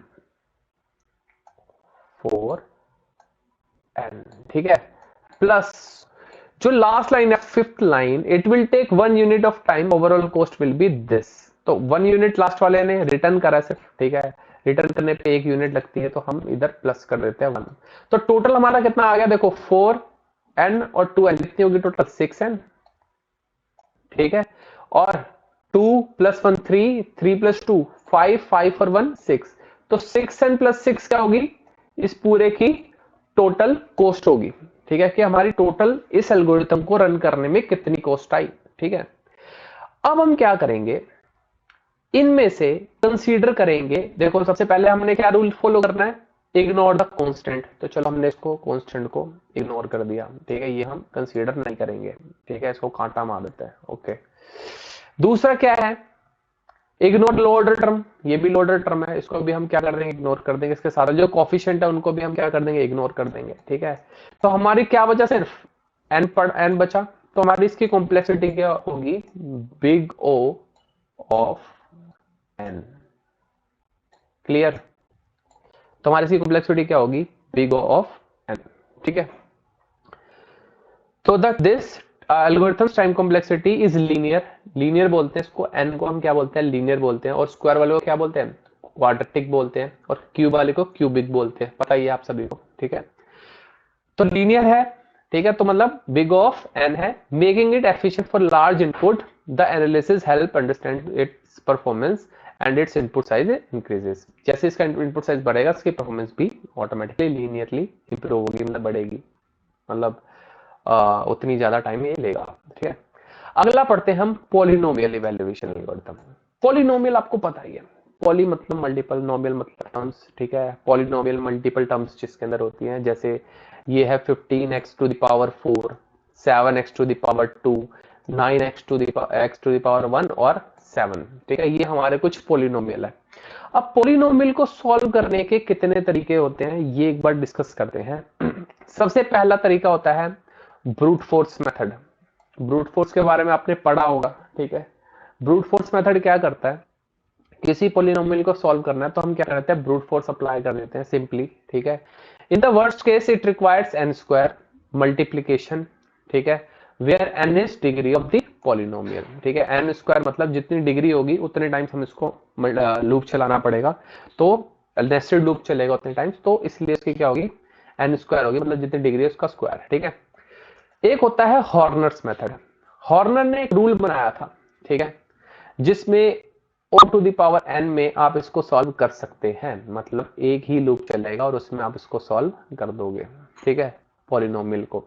4n, ठीक है। प्लस जो लास्ट लाइन है fifth line, it will take 1 unit of time, overall cost will be this. तो 1 यूनिट लास्ट वाले ने रिटर्न करा सिर्फ, ठीक है, रिटर्न करने पे 1 यूनिट लगती है, तो हम इधर प्लस कर देते हैं 1। तो टोटल हमारा कितना आ गया देखो 4n और 2n, कितनी होगी टोटल 6n, ठीक है। और 2 + 1 3, 3 + 2 5, 5 और 1 6, तो 6n + 6 क्या होगी इस पूरे की टोटल कॉस्ट होगी, ठीक है, कि हमारी टोटल इस एल्गोरिथम को रन करने में कितनी कॉस्ट आई, ठीक है। अब हम क्या करेंगे, इनमें से कंसीडर करेंगे, देखो सबसे पहले हमने क्या रूल फॉलो करना है, इग्नोर द कांस्टेंट, तो चलो हमने इसको कांस्टेंट को इग्नोर कर दिया, ठीक है, ये हम कंसीडर नहीं करेंगे, ठीक है, इसको कांटा मार देते हैं, ओके। दूसरा क्या है, इग्नोर लोअर टर्म, ये भी लोअर टर्म है, इसको भी हम क्या कर देंगे इग्नोर कर देंगे, इसके सारे जो कोफिशिएंट है उनको भी हम क्या कर देंगे इग्नोर कर देंगे, ठीक है। तो हमारी क्या बचा, सिर्फ n बचा, तो हमारी इसकी कॉम्प्लेक्सिटी क्या होगी, big O of n, clear. तो हमारी इसकी कॉम्प्लेक्सिटी क्या होगी, बिग O ऑफ n, ठीक है। तो that this algorithms time complexity is linear, linear बोलते हैं इसको, n को हम क्या बोलते हैं लीनियर बोलते हैं, और स्क्वायर वाले को क्या बोलते हैं क्वाड्रेटिक बोलते हैं, और क्यूब वाले को क्यूबिक बोलते हैं, पता ही है आप सभी को, ठीक है। तो लीनियर है, ठीक है, तो मतलब बिग ऑफ n है, making it efficient for large input, the analysis help understand it's performance and it's input size increases, जैसे इसका इनपुट साइज बढ़ेगा इसकी परफॉर्मेंस भी ऑटोमेटिकली लीनियरली इंप्रूव होगी, मतलब बढ़ेगी, मतलब उतनी ज्यादा टाइम ये लेगा, ठीक है। अगला पढ़ते हैं हम पॉलिनोमियल इवैल्यूएशन एल्गोरिथम। पॉलिनोमियल आपको पता ही है, पॉली मतलब मल्टीपल, नोमियल मतलब टर्म्स, ठीक है। पॉलिनोमियल मल्टीपल टर्म्स जिसके अंदर होती हैं, जैसे ये है 15x⁴, 7x⁴, 9x⁴ और 7, ठीक है, ये हमारे कुछ पॉलिनोमियल है। अब पॉलिनोमियल को सॉल्व करने के कितने तरीके होते हैं ये एक बार डिस्कस करते हैं। सबसे पहला तरीका होता है brute force method. Brute force के बारे में आपने पढ़ा होगा, ठीक है। ब्रूट फोर्स मेथड क्या करता है, किसी पॉलिनोमियल को सॉल्व करना है तो हम क्या करते हैं ब्रूट फोर्स अप्लाई कर देते हैं सिंपली, ठीक है। In the worst case it requires n² multiplication, ठीक है, where n is degree of the polynomial, ठीक है। n² मतलब जितनी डिग्री होगी उतने टाइम्स हम इसको लूप चलाना पड़ेगा, तो नेस्टेड लूप चलेगा उतने टाइम्स, तो इसलिए इसकी क्या होगी n² होगी, मतलब जितनी डिग्री है उसका स्क्वायर, ठीक है। एक होता है हॉर्नर्स मेथड। हॉर्नर ने एक रूल बनाया था, ठीक है, जिसमें O⁴n में आप इसको सॉल्व कर सकते हैं, मतलब एक ही लूप चलेगा और उसमें आप इसको सॉल्व कर दोगे, ठीक है, पॉलिनोमियल को।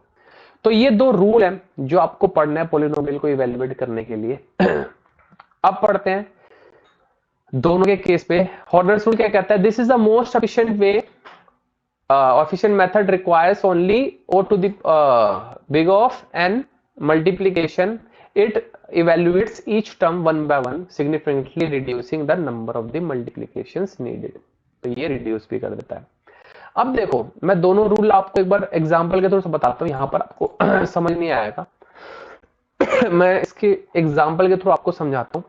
तो ये दो रूल हैं जो आपको पढ़ना है पॉलिनोमियल को इवेल्युएट करने के लिए। अब पढ़ते हैं दोनों के केस पे। हॉर्नर्स रूल क्या कहता है, this is the most efficient way, efficient method requires only big of n multiplication. It evaluates each term one by one, significantly reducing the number of the multiplications needed. तो ये reduce भी कर देता है। अब देखो मैं दोनों रूल आपको एक बार एग्जांपल के थ्रू से बताता हूँ, यहाँ पर आपको समझ नहीं आएगा। मैं इसके एग्जांपल के थ्रू आपको समझाता हूँ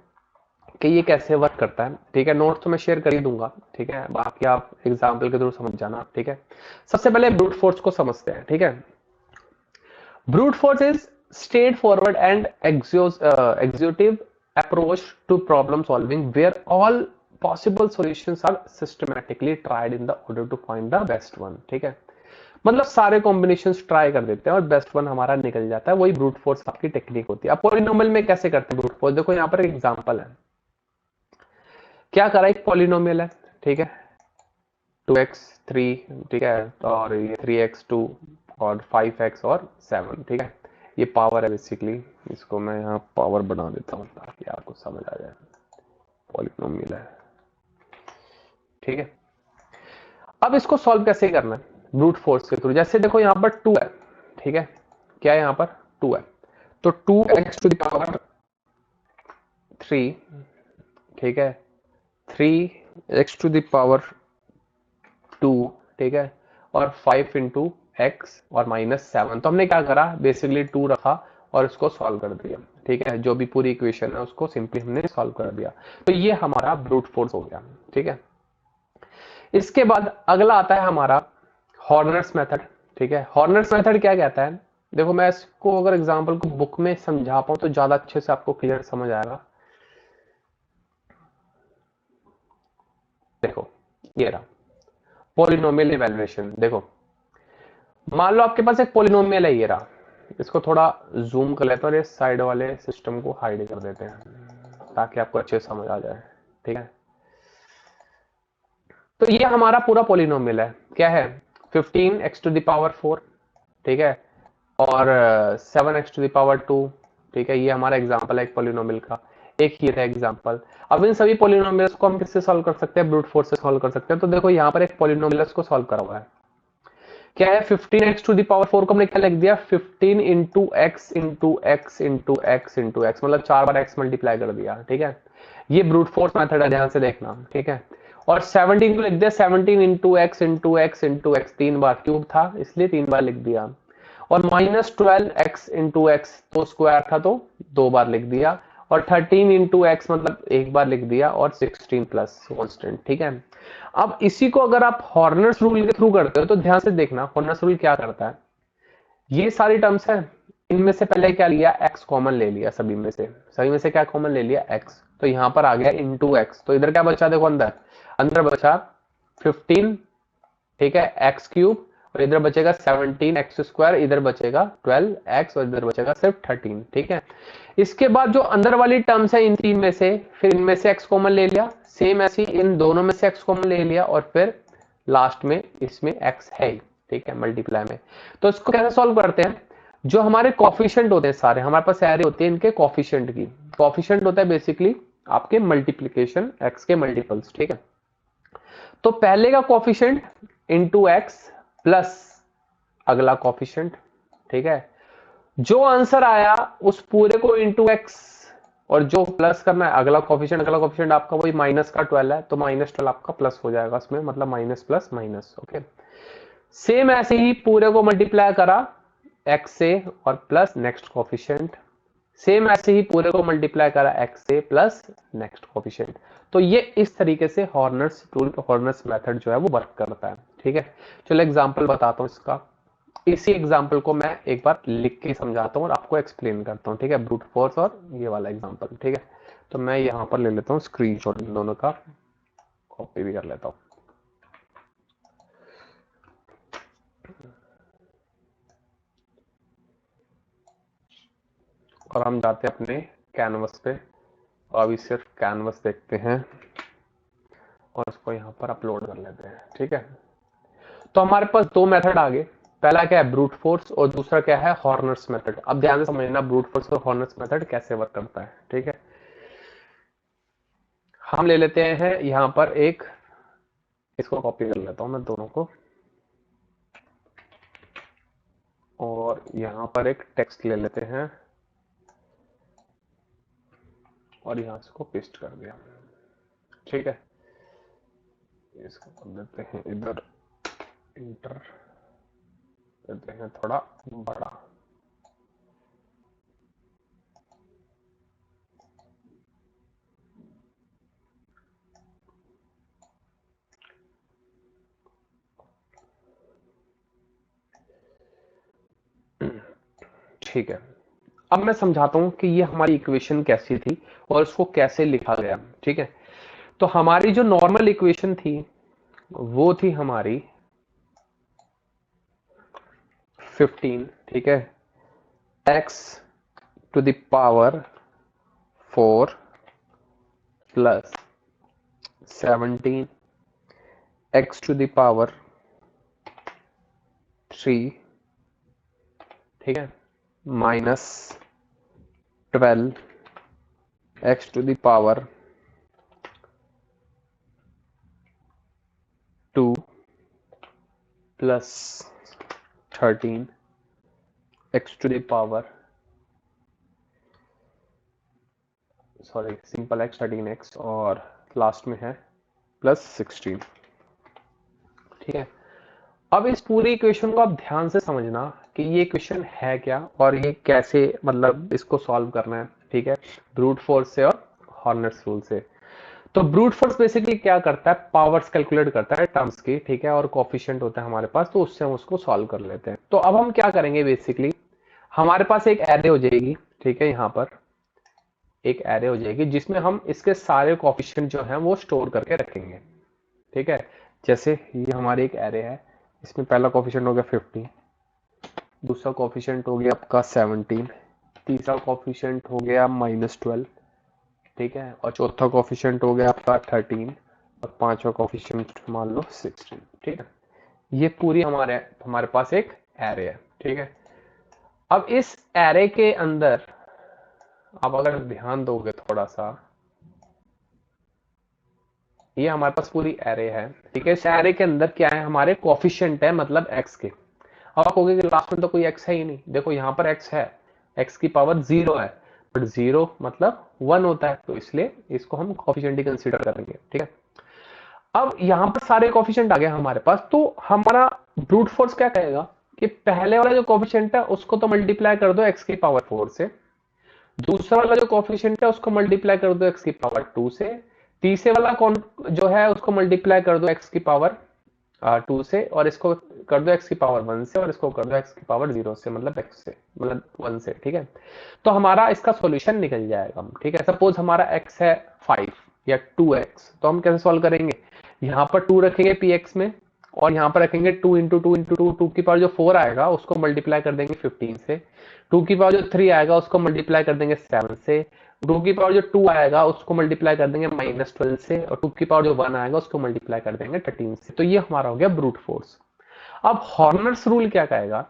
कि ये कैसे वर्क करता है, ठीक है। नोट्स तो मैं शेयर कर ही दूंगा, ठीक है, बाकी आप एग्जांपल के थ्रू समझ जाना, ठीक है। सबसे पहले ब्रूट फोर्स को समझते हैं, ठीक है। Brute force is straight forward and executive approach to problem solving where all possible solutions are systematically tried in the order to find the best one, ठीक है। मतलब सारे कॉम्बिनेशंस ट्राई कर देते हैं और बेस्ट वन हमारा निकल जाता है, वही ब्रूट फोर्स आपकी टेक्निक होती है। अब पॉलिनोमियल में कैसे करते हैं ब्रूट फोर्स, देखो यहाँ पर एक एग्जांपल है। क्या करा, एक पॉलिनोमियल है, ठीक है, 2x3, ठीक है, और ये 3x2 और 5x और 7, ठीक है, ये पावर है बेसिकली। इसको मैं यहाँ पावर बना देता हूँ ताकि आपको समझ आ जाए। पॉलिनोमियल है, ठीक है। अब इसको सॉल्व कैसे करना है? ब्रूट फोर्स के थ्रू। जैसे देखो यहाँ पर 2 है, ठीक है, क्या है यहाँ पर 2 है, तो 2x टू द पावर 3, ठीक है, 3x टू द पावर 2, ठीक है, और 5 इंटू एक्स और -7। तो हमने क्या करा, बेसिकली 2 रखा और इसको सॉल्व कर दिया, ठीक है, जो भी पूरी इक्वेशन है उसको सिंपली हमने सॉल्व कर दिया। तो ये हमारा ब्रूट फोर्स हो गया, ठीक है। इसके बाद अगला आता है हमारा हॉर्नर्स मेथड, ठीक है। हॉर्नर्स मेथड क्या कहता है, देखो मैं इसको अगर एग्जांपल को बुक में समझा पाऊं तो ज्यादा अच्छे से आपको क्लियर समझ आएगा। देखो ये रहा पॉलिनोमियल इवैल्यूएशन। देखो मान लो आपके पास एक पॉलिनोमियल है, ये रहा, इसको थोड़ा जूम कर लेते हैं और इस साइड वाले सिस्टम को हाइड कर देते हैं ताकि आपको अच्छे से समझ आ जाए, ठीक है। तो ये हमारा पूरा पॉलिनोमियल है, क्या है, 15x टू द पावर 4, ठीक है, और 7x टू द पावर 2, ठीक है। ये हमारा एग्जांपल है एक पॉलिनोमियल का, एक ही था एग्जांपल। अब इन सभी पॉलिनोमियल्स को हम किससे सॉल्व कर सकते हैं, ब्रूट फोर्स से सॉल्व कर सकते हैं। तो देखो यहाँ पर एक पॉलिनोमियल्स को सॉल्व करा हुआ है, क्या है, 15x टू द पावर 4 को हमने क्या लिख दिया, 15 into x into x into x into x, मतलब 4 बार x मल्टीप्लाई कर दिया, ठीक है। ये ब्रूट फोर्स मेथड है, ध्यान से देखना, ठीक है। और 17 को लिख दिया 17 into x into x into x, 3 बार, क्यूब था इसलिए 3 बार लिख दिया। और -12x इंटू एक्स तो स्क्वायर था तो 2 बार लिख दिया। और 13 इंटू एक्स मतलब 1 बार लिख दिया। और 16 प्लस कॉन्स्टेंट, ठीक है। अब इसी को अगर आप हॉर्नर्स रूल के थ्रू करते हो तो ध्यान से देखना हॉर्नर्स रूल क्या करता है, ये सारी टर्म्स है, इनमें से पहले क्या लिया, x कॉमन ले लिया, सभी में से क्या कॉमन ले लिया, x। तो यहां पर आ गया इंटू एक्स, तो इधर क्या बचा, देखो अंदर अंदर बचा 15, ठीक है, एक्स क्यूब, और इधर बचेगा 17 एक्स स्क्वायर, इधर बचेगा 12 एक्स, और इधर बचेगा सिर्फ 13, ठीक है। इसके बाद जो अंदर वाली टर्म्स है इन तीन में से, फिर इनमें से एक्स कॉमन ले लिया, सेम ऐसी इन दोनों में से एक्स कॉमन ले लिया, और फिर लास्ट में इसमें एक्स है, ठीक है, मल्टीप्लाई में। तो इसको कैसे सॉल्व करते हैं, जो हमारे कॉफिशिएंट होते हैं सारे हमारे पास एरे होते हैं, इनके कॉफिशिएंट की, कॉफिशिएंट होता है बेसिकली आपके मल्टीप्लीकेशन एक्स के मल्टीपल्स, ठीक है। तो पहले का कॉफिशिएंट इंटू एक्स प्लस अगला कॉफिशिएंट, ठीक है। जो आंसर आया उस पूरे को इंटू एक्स, और जो प्लस करना है अगला कॉफिशिएंट आपका वही माइनस का 12 है, तो -12 आपका प्लस हो जाएगा इसमें, मतलब minus plus minus, okay. Same ऐसे ही पूरे को मल्टीप्लाई करा एक्स से और प्लस नेक्स्ट कॉफिशिएंट, सेम ऐसे ही पूरे को मल्टीप्लाई करा एक्स से प्लस नेक्स्ट कोफिशिएंट। तो ये इस तरीके से हॉर्नर्स रूल, हॉर्नर्स मेथड जो है वो वर्क करता है, ठीक है। चलो एग्जांपल बताता हूँ इसका, इसी एग्जांपल को मैं एक बार लिख के समझाता हूँ और आपको एक्सप्लेन करता हूँ, ठीक है, ब्रूट फोर्स और ये वाला एग्जांपल, ठीक है। तो मैं यहाँ पर ले लेता हूँ स्क्रीनशॉट, इन दोनों का कॉपी भी कर लेता हूँ। और हम जाते हैं अपने कैनवस पे, और अभी सिर्फ कैनवस देखते हैं और इसको यहाँ पर अपलोड कर लेते हैं, ठीक है। तो हमारे पास दो मेथड आ गए, पहला क्या है ब्रूट फोर्स और दूसरा क्या है हॉर्नर्स मेथड। अब ध्यान से समझना ब्रूट फोर्स और हॉर्नर्स मेथड कैसे वर्क करता है, ठीक है। हम ले लेते हैं यहाँ पर एक, इसको कॉपी कर लेता हूं मैं दोनों को, और यहाँ पर एक टेक्स्ट ले लेते हैं और यहाँ इसको पेस्ट कर दिया, ठीक है। इसको कर देते हैं इधर इंटर, देते हैं थोड़ा बड़ा, ठीक है। अब मैं समझाता हूं कि ये हमारी इक्वेशन कैसी थी और इसको कैसे लिखा गया, ठीक है। तो हमारी जो नॉर्मल इक्वेशन थी वो थी हमारी 15, ठीक है, x to the power 4 plus 17 x to the power 3, ठीक है, minus 12 x to the power 2 plus 13 X to the power, sorry simple X 13x, और लास्ट में है प्लस 16। ठीक है, अब इस पूरी इक्वेशन को आप ध्यान से समझना कि ये इक्वेशन है क्या और ये कैसे मतलब इसको सॉल्व करना है। ठीक है, ब्रूट फोर्स से और हॉर्नेट्स रूल से। तो ब्रूट फोर्स बेसिकली क्या करता है, पावर्स कैलकुलेट करता है टर्म्स की, ठीक है, और कोफिशिएंट होता है हमारे पास, तो उससे हम उसको सॉल्व कर लेते हैं। तो अब हम क्या करेंगे, बेसिकली हमारे पास एक एरे हो जाएगी, ठीक है, यहाँ पर एक एरे हो जाएगी जिसमें हम इसके सारे कोफिशिएंट जो हैं वो स्टोर करके रखेंगे। ठीक है, जैसे ये हमारी एक एरे है, इसमें पहला कोफिशिएंट हो गया 15, दूसरा कोफिशिएंट हो गया आपका 17, तीसरा कोफिशिएंट हो गया -12, ठीक है, और चौथा कोफिशिएंट हो गया आपका 13, और पांचवा कोफिशिएंट मान लो 16। ठीक है, ये पूरी हमारे पास एक एरे है। ठीक है, अब इस एरे के अंदर आप अगर ध्यान दोगे थोड़ा सा, ये हमारे पास पूरी एरे है। ठीक है, इस एरे के अंदर क्या है, हमारे कोफिशिएंट है, मतलब एक्स के। अब आप कहोगे कि लास्ट में तो कोई एक्स है ही नहीं। देखो यहाँ पर एक्स है, एक्स की पावर 0 है, बट 0 मतलब 1 होता है, तो इसलिए इसको हम कोफिशिएंट ही कंसीडर करेंगे। ठीक है, अब यहाँ पर सारे कोफिशिएंट आ गए हमारे पास, तो हमारा ब्रूट फोर्स क्या कहेगा कि पहले वाला जो कोफिशिएंट है उसको तो मल्टीप्लाई कर दो एक्स की पावर 4 से, दूसरा वाला जो कोफिशिएंट है उसको मल्टीप्लाई कर दो एक्स की पावर 2 से, तीसरे वाला कौन जो है उसको मल्टीप्लाई कर दो एक्स की पावर 2 से, और इसको कर दो एक्स की पावर 1 से, और इसको कर दो एक्स की पावर 0 से, मतलब एक्स से, मतलब 1 से। ठीक है, तो हमारा इसका सॉल्यूशन निकल जाएगा। ठीक है, सपोज हमारा एक्स है 5 या 2x, तो हम कैसे सॉल्व करेंगे, यहाँ पर 2 रखेंगे px में, और यहाँ पर रखेंगे 2 इंटू 2 इंटू 2, 2 की पावर जो 4 आएगा उसको मल्टीप्लाई कर देंगे 15 से, 2 की पावर जो 3 आएगा उसको मल्टीप्लाई कर देंगे 7 से, 2 की पावर जो 2 आएगा उसको मल्टीप्लाई कर देंगे -12 से, और 2 की पावर जो 1 आएगा उसको मल्टीप्लाई कर देंगे 13 से। तो ये हमारा हो गया ब्रूट फोर्स। अब हॉर्नर्स रूल क्या कहेगा,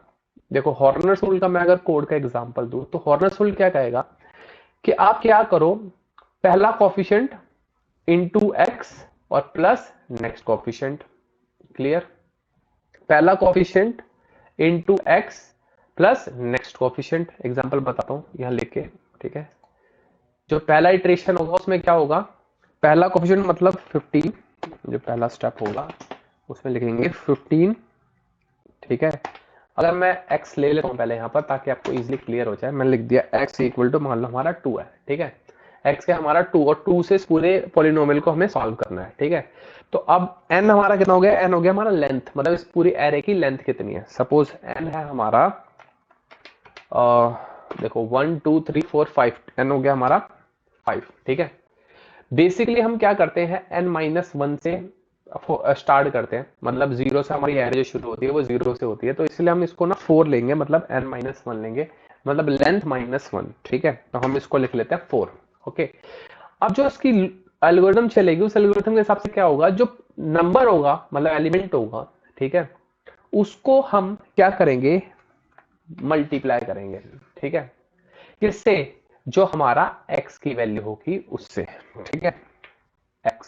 देखो हॉर्नर्स रूल का मैं अगर कोड का एग्जांपल दूं, तो हॉर्नर्स रूल क्या कहेगा कि आप क्या करो, पहला कोफिशिएंट इंटू एक्स और प्लस नेक्स्ट कोफिशिएंट। क्लियर, पहला coefficient into x plus next coefficient. Example बताता हूं यहां लिख के। ठीक है, जो पहला इटरेशन होगा उसमें क्या होगा, पहला कोफिशिएंट मतलब 15, जो पहला स्टेप होगा उसमें लिखेंगे 15। ठीक है, अगर मैं x ले लेता हूं पहले यहां पर ताकि आपको इजीली क्लियर हो जाए, मैंने लिख दिया x इक्वल टू, मान लो हमारा 2 है। ठीक है, x का हमारा 2, और 2 से इस पूरे पॉलिनोमियल को हमें सॉल्व करना है। ठीक है, तो अब n हमारा कितना हो गया, n हो गया हमारा लेंथ, मतलब इस पूरी एरे की लेंथ कितनी है। सपोज n है हमारा देखो 1 2 3 4 5, n हो गया हमारा 5। ठीक है, बेसिकली हम क्या करते हैं, n-1 से स्टार्ट करते हैं, मतलब 0 से हमारी एरे जो शुरू होती है वो 0 से होती है, तो इसलिए हम इसको ना 4 लेंगे, मतलब n-1 लेंगे, मतलब लेंथ -1। ठीक है, तो हम इसको लिख लेते हैं 4। ओके, अब जो इसकी एल्गोरिथम चलेगी उस एल्गोरिथम के हिसाब से क्या होगा, जो नंबर होगा मतलब एलिमेंट होगा, ठीक है, उसको हम क्या करेंगे, मल्टीप्लाई करेंगे। ठीक है, किससे, जो हमारा x की वैल्यू होगी उससे। ठीक है, x,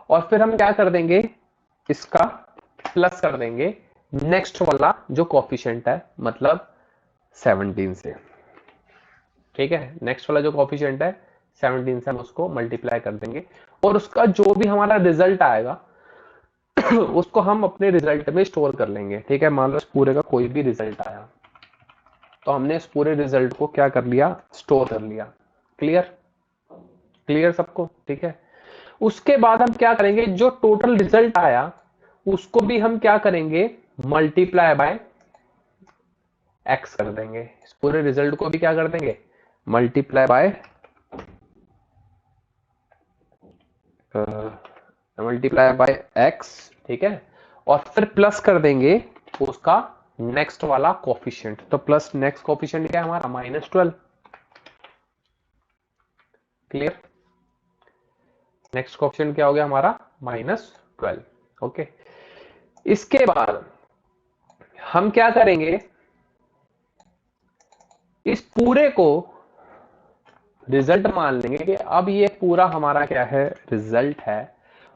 और फिर हम क्या कर देंगे, इसका प्लस कर देंगे नेक्स्ट वाला जो कोफिशिएंट है, मतलब 17 से। ठीक है, नेक्स्ट वाला जो कोफिशिएंट है 17 से हम उसको मल्टीप्लाई कर देंगे, और उसका जो भी हमारा रिजल्ट आएगा उसको हम अपने रिजल्ट में स्टोर कर लेंगे। ठीक है, मान लो इस पूरे का कोई भी रिजल्ट आया, तो हमने इस पूरे रिजल्ट को क्या कर लिया, स्टोर कर लिया। क्लियर, क्लियर सबको। ठीक है, उसके बाद हम क्या करेंगे, जो टोटल रिजल्ट आया उसको भी हम क्या करेंगे, मल्टीप्लाई बाय एक्स कर देंगे, इस पूरे रिजल्ट को भी क्या कर देंगे, मल्टीप्लाई बाय एक्स। ठीक है, और फिर प्लस कर देंगे उसका नेक्स्ट वाला कोफिशिएंट, तो प्लस नेक्स्ट कोफिशिएंट क्या है हमारा, -12। क्लियर, नेक्स्ट कोफिशिएंट क्या हो गया हमारा, -12। ओके, इसके बाद हम क्या करेंगे, इस पूरे को रिजल्ट मान लेंगे कि अब ये पूरा हमारा क्या है, रिजल्ट है,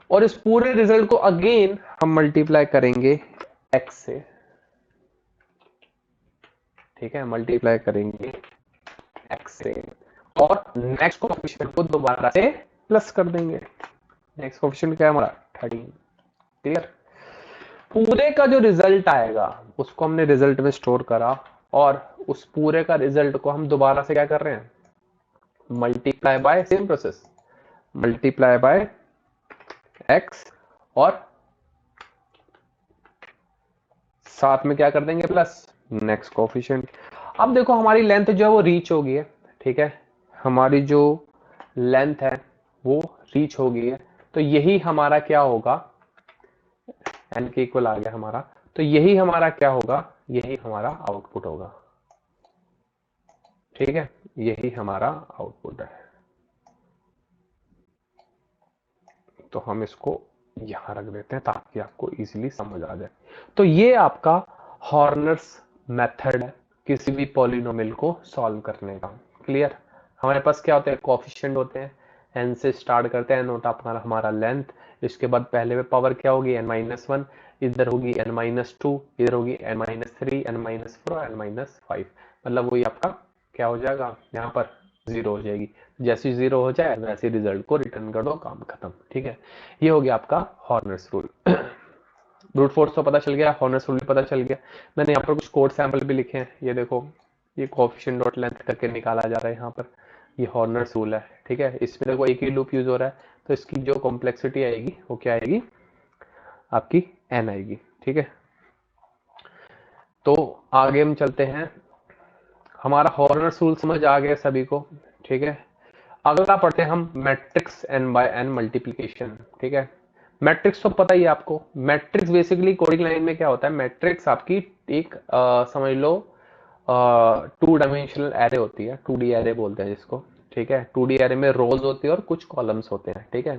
और इस पूरे रिजल्ट को अगेन हम मल्टीप्लाई करेंगे x से, ठीक है, मल्टीप्लाई करेंगे x से और नेक्स्ट कोएफिशिएंट को दोबारा से प्लस कर देंगे। नेक्स्ट कोएफिशिएंट क्या है हमारा 13। क्लियर। पूरे का जो रिजल्ट आएगा उसको हमने रिजल्ट में स्टोर करा और उस पूरे का रिजल्ट को हम दोबारा से क्या कर रहे हैं, multiply by, same process, multiply by x और साथ में क्या कर देंगे प्लस नेक्स्ट कोएफिशिएंट। अब देखो हमारी लेंथ जो है वो रीच हो गई है, ठीक है, हमारी जो लेंथ है वो रीच हो गई है, तो यही हमारा क्या होगा, n के इक्वल आ गया हमारा, तो यही हमारा क्या होगा, यही हमारा आउटपुट होगा, ठीक है, यही हमारा आउटपुट है। तो हम इसको यहां रख देते हैं ताकि आपको इजीली समझ आ जाए। तो ये आपका हॉर्नर्स मेथड है किसी भी पॉलिनोमियल को सॉल्व करने का। क्लियर। हमारे पास क्या होते हैं, कोएफिशिएंट होते हैं, n से स्टार्ट करते हैं, नोट आपका हमारा लेंथ, इसके बाद पहले में पावर क्या होगी n-1, इधर होगी n-2, इधर होगी n-3, n-4, n-5, मतलब वही आपका क्या हो जाएगा, यहाँ पर 0 हो जाएगी। जैसे 0 हो जाए वैसे रिजल्ट को रिटर्न कर दो, काम खत्म। ठीक है, ये हो गया आपका हॉर्नर्स रूल। ब्रूट फोर्स तो पता चल गया, हॉर्नर्स रूल भी पता चल गया। मैंने यहाँ पर कुछ कोड सैंपल भी लिखे हैं, ये देखो, ये कोएफिशिएंट डॉट लेंथ करके निकाला जा रहा है यहाँ पर, ये हॉर्नर्स रूल है। ठीक है, इसमें देखो एक ही लूप यूज हो रहा है, तो इसकी जो कॉम्प्लेक्सिटी आएगी वो क्या आएगी, आपकी n आएगी। ठीक है, तो आगे हम चलते हैं। हमारा हॉर्नर्स रूल समझ आ गया सभी को। ठीक है, अगला पढ़ते हैं हम matrix n by n multiplication. ठीक है, मैट्रिक्स तो पता ही है आपको, मैट्रिक्स बेसिकली कोडिंग लाइन में क्या होता है, मैट्रिक्स आपकी एक समझ लो 2 डायमेंशनल एरे होती है, 2D एरे बोलते हैं जिसको। ठीक है, 2D एरे में रोज होती है और कुछ कॉलम्स होते हैं। ठीक है,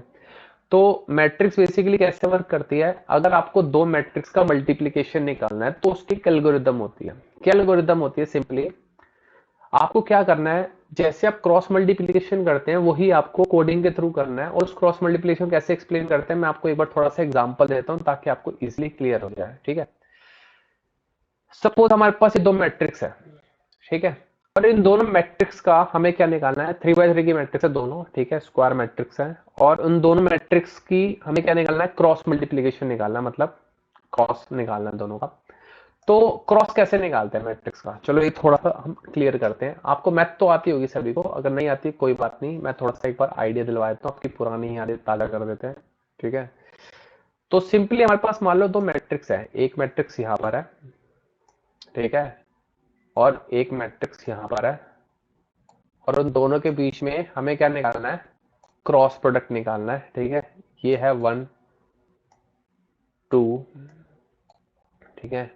तो मैट्रिक्स बेसिकली कैसे वर्क करती है, अगर आपको दो मैट्रिक्स का मल्टीप्लीकेशन निकालना है तो उसकी एक एल्गोरिदम होती है। क्या एल्गोरिदम होती है, सिंपली आपको क्या करना है, जैसे आप क्रॉस मल्टीप्लिकेशन करते हैं वही आपको कोडिंग के थ्रू करना है। और उस क्रॉस मल्टीप्लिकेशन कैसे एक्सप्लेन करते हैं, मैं आपको एक बार थोड़ा सा एग्जांपल देता हूं ताकि आपको इजीली क्लियर हो जाए। ठीक है, सपोज हमारे पास ये दो मैट्रिक्स है, ठीक है, और इन दोनों मैट्रिक्स का हमें क्या निकालना है, 3x3 की मैट्रिक्स है दोनों, ठीक है, स्क्वायर मैट्रिक्स है, और उन दोनों मैट्रिक्स की हमें क्या निकालना है, क्रॉस मल्टीप्लिकेशन निकालना है, मतलब क्रॉस निकालना है दोनों का। तो क्रॉस कैसे निकालते हैं मैट्रिक्स का, चलो ये थोड़ा सा हम क्लियर करते हैं। आपको मैथ तो आती होगी सभी को, अगर नहीं आती कोई बात नहीं, मैं थोड़ा सा एक बार आइडिया दिलवा देता हूँ, आपकी पुरानी यादें ताजा कर देते हैं। ठीक है, तो सिंपली हमारे पास मान लो दो मैट्रिक्स है, एक मैट्रिक्स यहाँ पर है, ठीक है, और एक मैट्रिक्स यहाँ पर है, और उन दोनों के बीच में हमें क्या निकालना है, क्रॉस प्रोडक्ट निकालना है। ठीक है, ये है 1 2, ठीक है,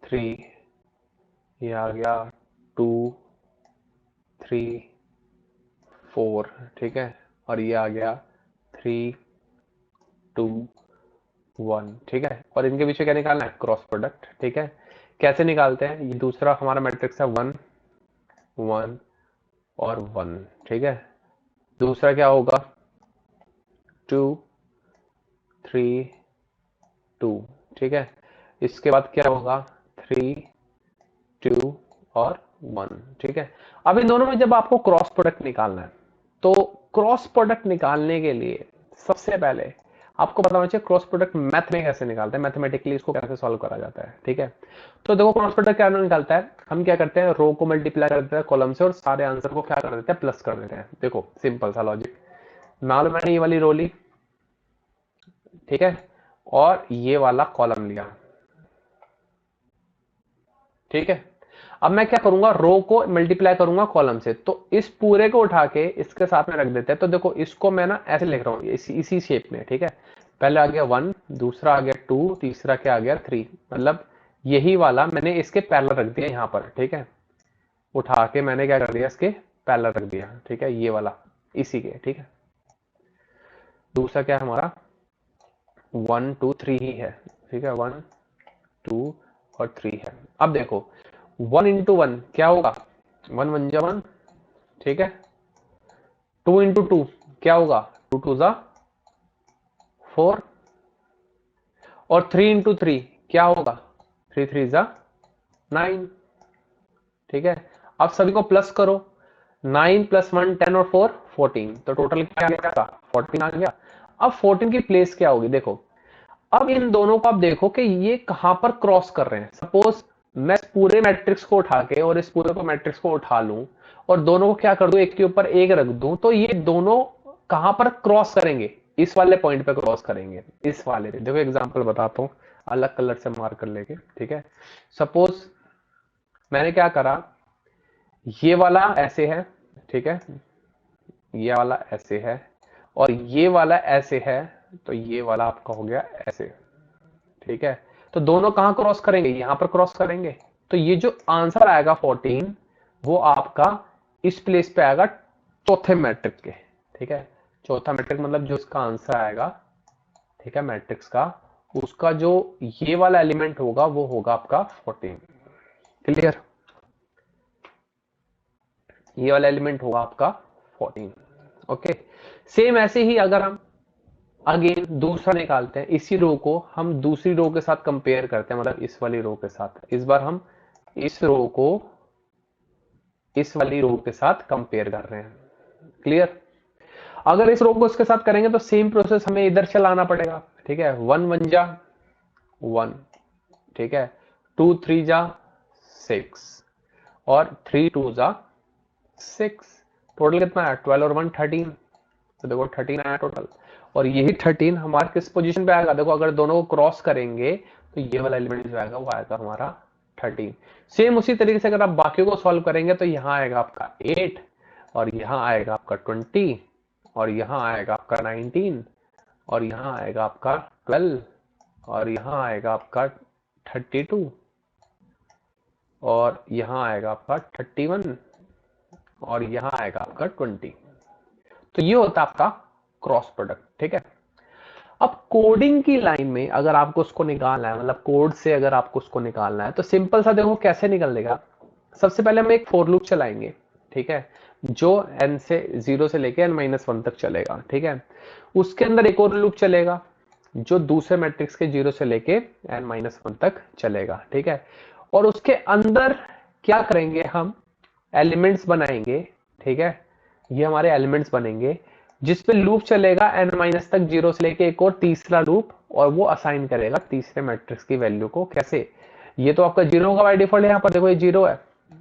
3, ये आ गया 2 3 4, ठीक है, और ये आ गया 3 2 1। ठीक है, और इनके पीछे क्या निकालना है, क्रॉस प्रोडक्ट। ठीक है, कैसे निकालते हैं, ये दूसरा हमारा मैट्रिक्स है 1 1 और 1। ठीक है, दूसरा क्या होगा 2 3 2। ठीक है, इसके बाद क्या होगा 3 2 और 1। ठीक है, अब इन दोनों में जब आपको क्रॉस प्रोडक्ट निकालना है, तो क्रॉस प्रोडक्ट निकालने के लिए सबसे पहले आपको पता होना चाहिए क्रॉस प्रोडक्ट मैथ में कैसे निकालते हैं, मैथमेटिकली इसको कैसे सॉल्व करा जाता है। ठीक है, तो देखो क्रॉस प्रोडक्ट क्या निकालता है, हम क्या करते हैं, रो को मल्टीप्लाई कर देते हैं कॉलम से और सारे आंसर को क्या कर देते हैं, प्लस कर देते हैं। देखो सिंपल सा लॉजिक, मान लो मैंने ये वाली रो ली, ठीक है, और ये वाला कॉलम लिया। ठीक है, अब मैं क्या करूंगा, रो को मल्टीप्लाई करूंगा कॉलम से, तो इस पूरे को उठा के इसके साथ में रख देते हैं। तो देखो इसको मैं ना ऐसे लिख रहा हूं, इसी शेप में। ठीक है, पहले आ गया 1, दूसरा आ गया 2, तीसरा क्या आ गया 3, मतलब यही वाला मैंने इसके पैरेलल रख दिया यहाँ पर। ठीक है, उठा के मैंने क्या कर दिया, इसके पैरेलल रख दिया। ठीक है, ये वाला इसी के। ठीक है, दूसरा क्या है हमारा 1 2 3 ही है। ठीक है, 1 2 और 3 है। अब देखो 1 इंटू 1 क्या होगा, 1 1 जा 1, ठीक है, 2 इंटू 2 क्या होगा, 2 2 जा 4, और 3 इंटू 3 क्या होगा, 3 3 जा 9, ठीक है। अब सभी को प्लस करो, 9 + 1 10 और 4 14, तो टोटल क्या आ गया, 14 आ गया। अब 14 की प्लेस क्या होगी, देखो अब इन दोनों को आप देखो कि ये कहां पर क्रॉस कर रहे हैं। सपोज मैं इस पूरे मैट्रिक्स को उठा के और इस पूरे को मैट्रिक्स को उठा लूं और दोनों को क्या कर दूं, एक के ऊपर एक रख दूं, तो ये दोनों कहां पर क्रॉस करेंगे, इस वाले पॉइंट पे क्रॉस करेंगे, इस वाले पे। देखो एग्जांपल बताता हूं, अलग कलर से मार्क कर लेके, ठीक है। सपोज मैंने क्या करा, ये वाला ऐसे है, ठीक है, ये वाला ऐसे है और ये वाला ऐसे है, तो ये वाला आपका हो गया ऐसे, ठीक है। तो दोनों कहां क्रॉस करेंगे, यहां पर क्रॉस करेंगे। तो ये जो आंसर आएगा 14, वो आपका इस प्लेस पे आएगा चौथे मैट्रिक के, ठीक है। चौथा मैट्रिक मतलब जो इसका आंसर आएगा, ठीक है, मैट्रिक्स का, उसका जो ये वाला एलिमेंट होगा वो होगा आपका 14। क्लियर, ये वाला एलिमेंट होगा आपका 14। ओके, सेम ऐसे ही अगर हम अगेन दूसरा निकालते हैं, इसी रो को हम दूसरी रो के साथ कंपेयर करते हैं, मतलब इस वाली रो के साथ। इस बार हम इस रो को इस वाली रो के साथ कंपेयर कर रहे हैं। क्लियर, अगर इस रो को इसके साथ करेंगे तो सेम प्रोसेस हमें इधर चलाना पड़ेगा, ठीक है। 1 1 जा 1, ठीक है, 2 3 जा 6 और 3 2 जा 6। टोटल कितना है, 12 और 1 13, तो देखो 13 आया टोटल। और यही 13 हमारा किस पोजीशन पे आएगा, देखो अगर दोनों को क्रॉस करेंगे तो ये वाला एलिमेंट जो आएगा वो आएगा हमारा 13। सेम उसी तरीके से अगर आप बाकी को सॉल्व करेंगे तो यहाँ आएगा आपका 8 और यहाँ आएगा आपका 20 और यहाँ आएगा आपका 19 और यहाँ आएगा आपका 12 और यहाँ आएगा आपका 32 और यहाँ आएगा आपका 31 और यहाँ आएगा आपका 20। तो ये होता है आपका क्रॉस प्रोडक्ट, ठीक है। अब कोडिंग की लाइन में अगर आपको उसको निकालना है, मतलब कोड से अगर आपको उसको निकालना है, तो सिंपल सा देखो कैसे निकलेगा। सबसे पहले हम एक फॉर लूप चलाएंगे, ठीक है, जो n से 0 से लेके n-1 तक चलेगा, ठीक है। उसके अंदर एक और लूप चलेगा जो दूसरे मैट्रिक्स के 0 से लेके n-1 तक चलेगा, ठीक है। और उसके अंदर क्या करेंगे, हम एलिमेंट्स बनाएंगे, ठीक है। ये हमारे एलिमेंट्स बनेंगे जिसपे लूप चलेगा n- तक, 0 से लेके एक और तीसरा लूप, और वो असाइन करेगा तीसरे मैट्रिक्स की वैल्यू को। कैसे, ये तो आपका 0 होगा बाय डिफॉल्ट, यहाँ पर देखो ये 0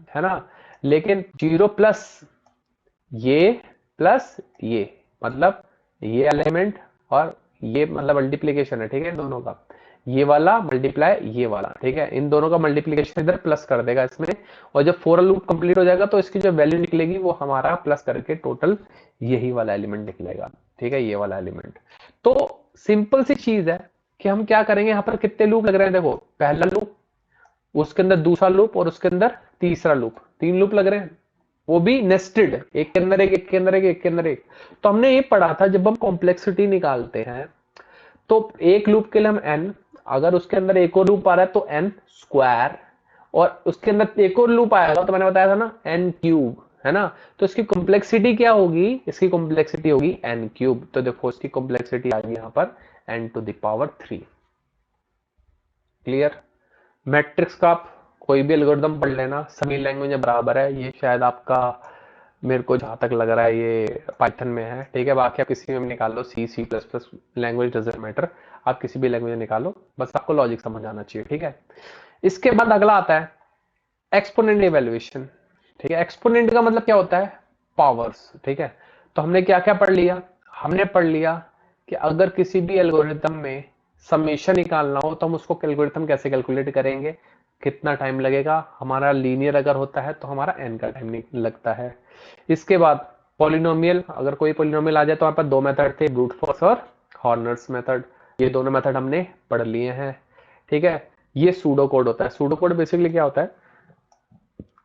है ना, लेकिन 0 प्लस ये मतलब ये एलिमेंट और ये मतलब मल्टीप्लीकेशन है, ठीक है, इन दोनों का, ये वाला मल्टीप्लाई ये वाला, ठीक है, इन दोनों का मल्टीप्लीकेशन इधर प्लस कर देगा इसमें। और जब फोर लूप कंप्लीट हो जाएगा तो इसकी जो वैल्यू निकलेगी वो हमारा प्लस करके टोटल यही वाला एलिमेंट निकलेगा, ठीक है, ये वाला एलिमेंट। तो सिंपल सी चीज है कि हम क्या करेंगे, यहाँ पर कितने लूप लग रहे हैं, देखो पहला लूप, उसके अंदर दूसरा लूप और उसके अंदर तीसरा लूप, 3 लूप लग रहे हैं, वो भी नेस्टेड, एक के अंदर एक, एक के अंदर एक, एक के अंदर एक। तो हमने ये पढ़ा था जब हम कॉम्प्लेक्सिटी निकालते हैं तो एक लूप के लिए हम n, अगर उसके अंदर एक और लूप आ रहा है तो n स्क्वायर, और उसके अंदर एक और लूप आएगा तो मैंने बताया था ना n क्यूब, है ना। तो इसकी कॉम्प्लेक्सिटी क्या होगी, इसकी कॉम्प्लेक्सिटी होगी n क्यूब। तो देखो इसकी कॉम्प्लेक्सिटी आ गई यहाँ पर n⁻3। क्लियर, मैट्रिक्स का आप कोई भी एल्गोरिथम पढ़ लेना, सभी लैंग्वेज बराबर है। ये शायद आपका, मेरे को जहां तक लग रहा है ये पाइथन में है, ठीक है। बाकी आप किसी में भी निकाल लो, C C plus plus, language doesn't matter, आप किसी भी लैंग्वेज निकालो, बस आपको लॉजिक समझ आना चाहिए, ठीक है। इसके बाद अगला आता है एक्सपोनेंट इवैल्यूएशन, ठीक है। एक्सपोनेंट का मतलब क्या होता है, पावर्स, ठीक है। तो हमने क्या क्या पढ़ लिया, हमने पढ़ लिया कि अगर किसी भी एल्गोरिथम में समेशन निकालना हो तो हम उसको एल्गोरिथम कैसे कैलकुलेट करेंगे, कितना टाइम लगेगा, हमारा लीनियर अगर होता है तो हमारा n का टाइम लगता है। इसके बाद पॉलिनोमियल, अगर कोई पॉलिनोमियल आ जाए तो हमारे पास दो मेथड थे, ब्रूट फोर्स और हॉर्नर्स मेथड, ये दोनों मेथड हमने पढ़ लिए हैं, ठीक है। ये सूडो कोड होता है। सूडो कोड बेसिकली क्या होता है,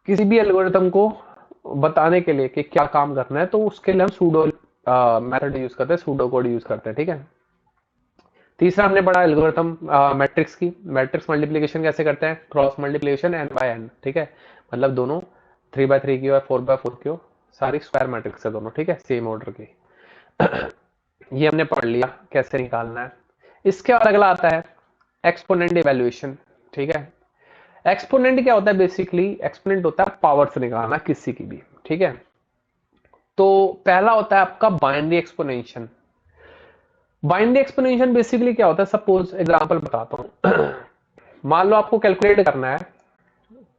किसी भी एल्गोरिथम को बताने के लिए कि क्या काम करना है तो उसके लिए हम सूडो मेथड यूज करते हैं, सूडो कोड यूज करते हैं, ठीक है। तीसरा हमने पढ़ा एल्गोरिथम मैट्रिक्स की, मैट्रिक्स मल्टीप्लिकेशन कैसे करते हैं, क्रॉस मल्टीप्लिकेशन n/n, ठीक है, मतलब दोनों 3x3 की और 4x4 की हो, सारी स्क्वायर मैट्रिक्स है दोनों, ठीक है, सेम ऑर्डर की। ये हमने पढ़ लिया कैसे निकालना है। इसके बाद अगला आता है एक्सपोनेंट इवैल्यूएशन, ठीक है। एक्सपोनेंट क्या होता है? बेसिकली एक्सपोनेंट होता है पावर से निकालना किसी की भी, ठीक है। तो पहला होता है आपका binary exponential. Binary exponential basically क्या होता है? सपोज एग्जांपल बताता हूं। मान लो आपको कैलकुलेट करना है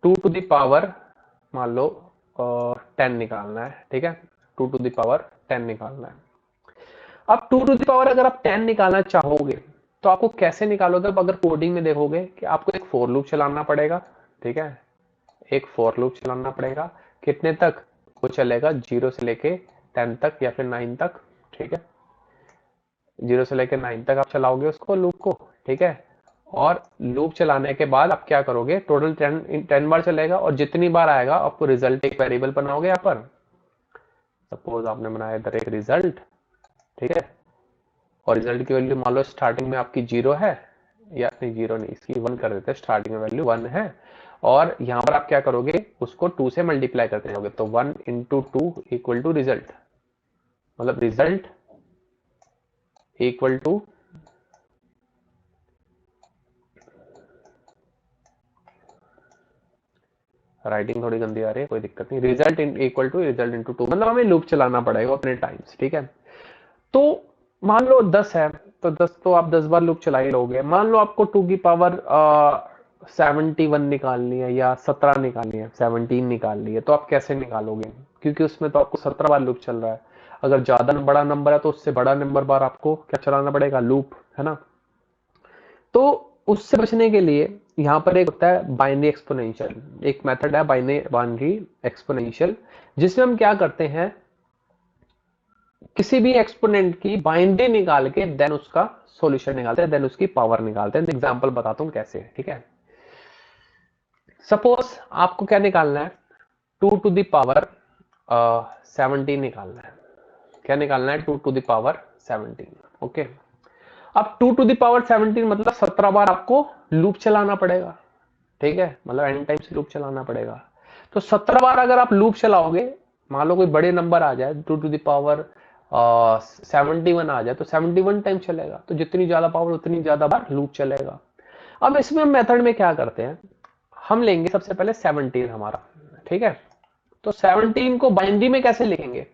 2 टू द पावर, मान लो 10 निकालना है, ठीक है। 2 टू द पावर 10 निकालना है। अब 2 टू द पावर अगर आप 10 निकालना चाहोगे तो आपको कैसे निकालोगे? अब अगर कोडिंग में देखोगे कि आपको एक फॉर लूप चलाना पड़ेगा, ठीक है। एक फॉर लूप चलाना पड़ेगा, कितने तक? वो चलेगा 0 से लेके 10 तक या फिर 9 तक, ठीक है। 0 से लेके 9 तक आप चलाओगे उसको, लूप को, ठीक है। और लूप चलाने के बाद आप क्या करोगे? टोटल 10 बार चलेगा और जितनी बार आएगा आपको रिजल्ट एक वेरिएबल बनाओगे यहाँ पर। सपोज आपने बनाया इधर एक रिजल्ट, ठीक है। और रिजल्ट की वैल्यू मान लो स्टार्टिंग में आपकी 0 है, या नहीं 0 नहीं, इसकी 1 कर देते हैं, स्टार्टिंग में वैल्यू 1 है। और यहां पर आप क्या करोगे? उसको 2 से मल्टीप्लाई करते जाओगे, तो 1 इंटू 2 इक्वल टू रिजल्ट, मतलब रिजल्ट इक्वल टू राइटिंग थोड़ी गंदी आ रही है, कोई दिक्कत नहीं। Result equal to result into 2, मतलब हमें लूप चलाना पड़ेगा उतने टाइम्स, ठीक है। तो मान लो 10 है तो 10 तो आप 10 बार लूप चला ही लोगे। मान लो आपको 2 की पावर 71 निकालनी है या 17 निकालनी है, 17 निकालनी है, तो आप कैसे निकालोगे? क्योंकि उसमें तो आपको 17 बार लूप चल रहा है। अगर ज्यादा बड़ा नंबर है तो उससे बड़ा नंबर बार आपको क्या चलाना पड़ेगा? लूप, है ना। तो उससे बचने के लिए यहां पर एक होता है बाइनरी एक्सपोनेंशियल, एक मेथड है बाइनरी एक्सपोनेंशियल, जिसमें हम क्या करते हैं? किसी भी एक्सपोनेंट की बाइनरी निकाल के देन उसका सॉल्यूशन निकालते हैं, देन उसकी पावर निकालते हैं। एग्जांपल बताता हूं कैसे, ठीक है। सपोज आपको क्या निकालना है? 2 टू द पावर 17 निकालना है। क्या निकालना है? 2 टू द पावर 17, ओके। अब 2 टू द पावर 17 मतलब 17 बार आपको लूप चलाना पड़ेगा, ठीक है। मतलब एन टाइम्स लूप चलाना पड़ेगा। तो 17 बार अगर आप लूप चलाओगे, मान लो कोई बड़े नंबर आ जाए 2 टू द पावर 71 आ जाए, तो 71 टाइम चलेगा। तो जितनी ज्यादा पावर उतनी ज्यादा बार लूप चलेगा। अब इसमें मेथड में क्या करते हैं? हम लेंगे सबसे पहले 17 हमारा, ठीक है। तो 17 को बाइनरी में कैसे लिखेंगे?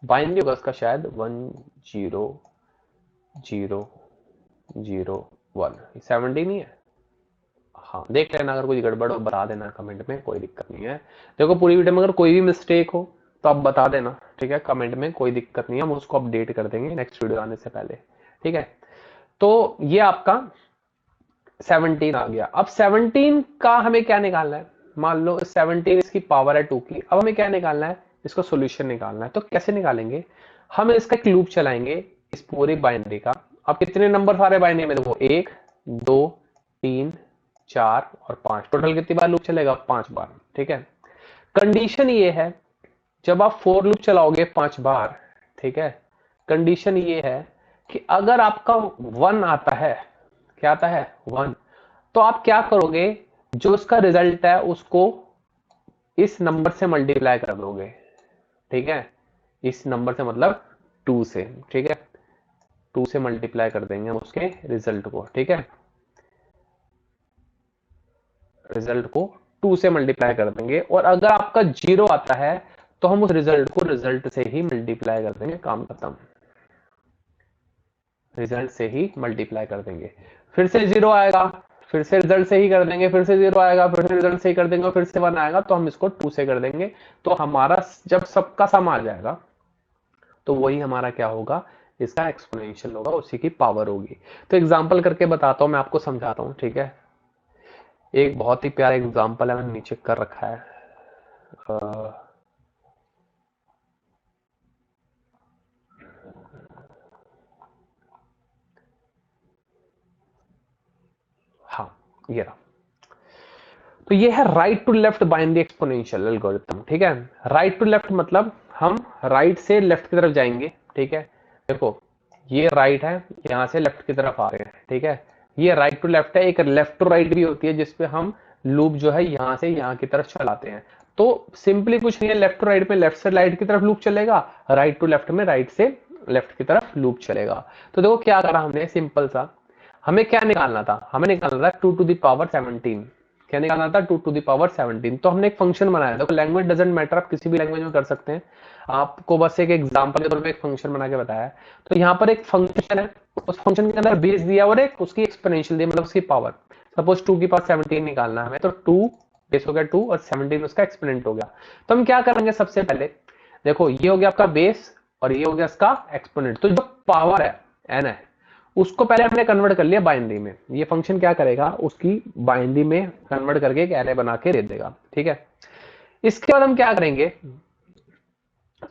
बाइनरी होगा उसका शायद 100001, 17 ही है। हाँ, देख लेना, अगर कुछ गड़बड़ हो बता देना कमेंट में, कोई दिक्कत नहीं है। देखो पूरी वीडियो में अगर कोई भी मिस्टेक हो तो आप बता देना, ठीक है, कमेंट में, कोई दिक्कत नहीं है, हम उसको अपडेट कर देंगे नेक्स्ट वीडियो आने से पहले, ठीक है। तो ये आपका 17 आ गया। अब 17 का हमें क्या निकालना है? मान लो 17 इसकी पावर है 2 की। अब हमें क्या निकालना है? इसको सोल्यूशन निकालना है। तो कैसे निकालेंगे? हम इसका एक लूप चलाएंगे इस पूरी बाइनरी का। अब कितने नंबर सारे बाइनरी में? देखो 1 2 3 4 और 5, टोटल कितनी बार लूप चलेगा? 5 बार, ठीक है। कंडीशन ये है, जब आप फोर लूप चलाओगे 5 बार, ठीक है, कंडीशन ये है कि अगर आपका 1 आता है, क्या आता है? 1, तो आप क्या करोगे? जो उसका रिजल्ट है उसको इस नंबर से मल्टीप्लाई कर दोगे, ठीक है। इस नंबर से मतलब 2 से, ठीक है। 2 से मल्टीप्लाई कर देंगे हम उसके रिजल्ट को, ठीक है। रिजल्ट को 2 से मल्टीप्लाई कर देंगे। और अगर आपका 0 आता है तो हम उस रिजल्ट को रिजल्ट से ही मल्टीप्लाई कर देंगे, काम खत्म। रिजल्ट से ही मल्टीप्लाई कर देंगे। फिर से 0 आएगा, फिर से रिजल्ट से ही कर देंगे, फिर से 0 आएगा, फिर से रिजल्ट से ही कर देंगे, और फिर से 1 आएगा तो हम इसको 2 से कर देंगे। तो हमारा जब सबका सम आ जाएगा तो वही हमारा क्या होगा? इसका एक्सपोनेंशियल होगा, उसी की पावर होगी। तो एग्जांपल करके बताता हूं, मैं आपको समझाता हूं, ठीक है। एक बहुत ही प्यारा एग्जांपल है, मैंने नीचे कर रखा है। हाँ, ये रहा। तो ये है right to left binary exponential algorithm, ठीक है। राइट टू लेफ्ट मतलब हम राइट से लेफ्ट की तरफ जाएंगे, ठीक है। देखो ये राइट है, यहां से लेफ्ट की तरफ आ रहे हैं, ठीक है। ये राइट टू लेफ्ट है। एक लेफ्ट टू राइट भी होती है जिसपे हम लूप जो है यहां से यहां की तरफ चलाते हैं। तो सिंपली कुछ नहीं है, लेफ्ट टू राइट में लेफ्ट से राइट की तरफ लूप चलेगा, राइट टू लेफ्ट में राइट से लेफ्ट की तरफ लूप चलेगा। तो देखो क्या करा हमने, सिंपल सा, हमें क्या निकालना था, हमें निकालना था 2 टू द पावर 17। क्या निकालना था, 2 टू द पावर 17। तो हमने एक फंक्शन बनाया, देखो लैंग्वेज डजंट मैटर, आप किसी भी लैंग्वेज में कर सकते हैं, आपको बस एक एग्जांपल के तौर पे एक फंक्शन बना के बताया है। तो यहाँ पर एक फंक्शन है, उस फंक्शन के अंदर बेस दिया और एक उसकी एक्सपोनेंशियल दी, मतलब उसकी पावर। सपोज 2 की पावर 17 निकालना है हमें, तो 2 बेस हो गया 2 और 17 उसका एक्सपोनेंट हो गया। तो हम क्या करेंगे, सबसे पहले देखो ये हो गया आपका बेस और ये हो गया इसका एक्सपोनेंट। तो जो पावर है एन है, उसको पहले हमने कन्वर्ट कर लिया बाइनरी में। ये फंक्शन क्या करेगा, उसकी बाइनरी में कन्वर्ट करके एक एरे बना के दे देगा, ठीक है। इसके बाद हम क्या करेंगे,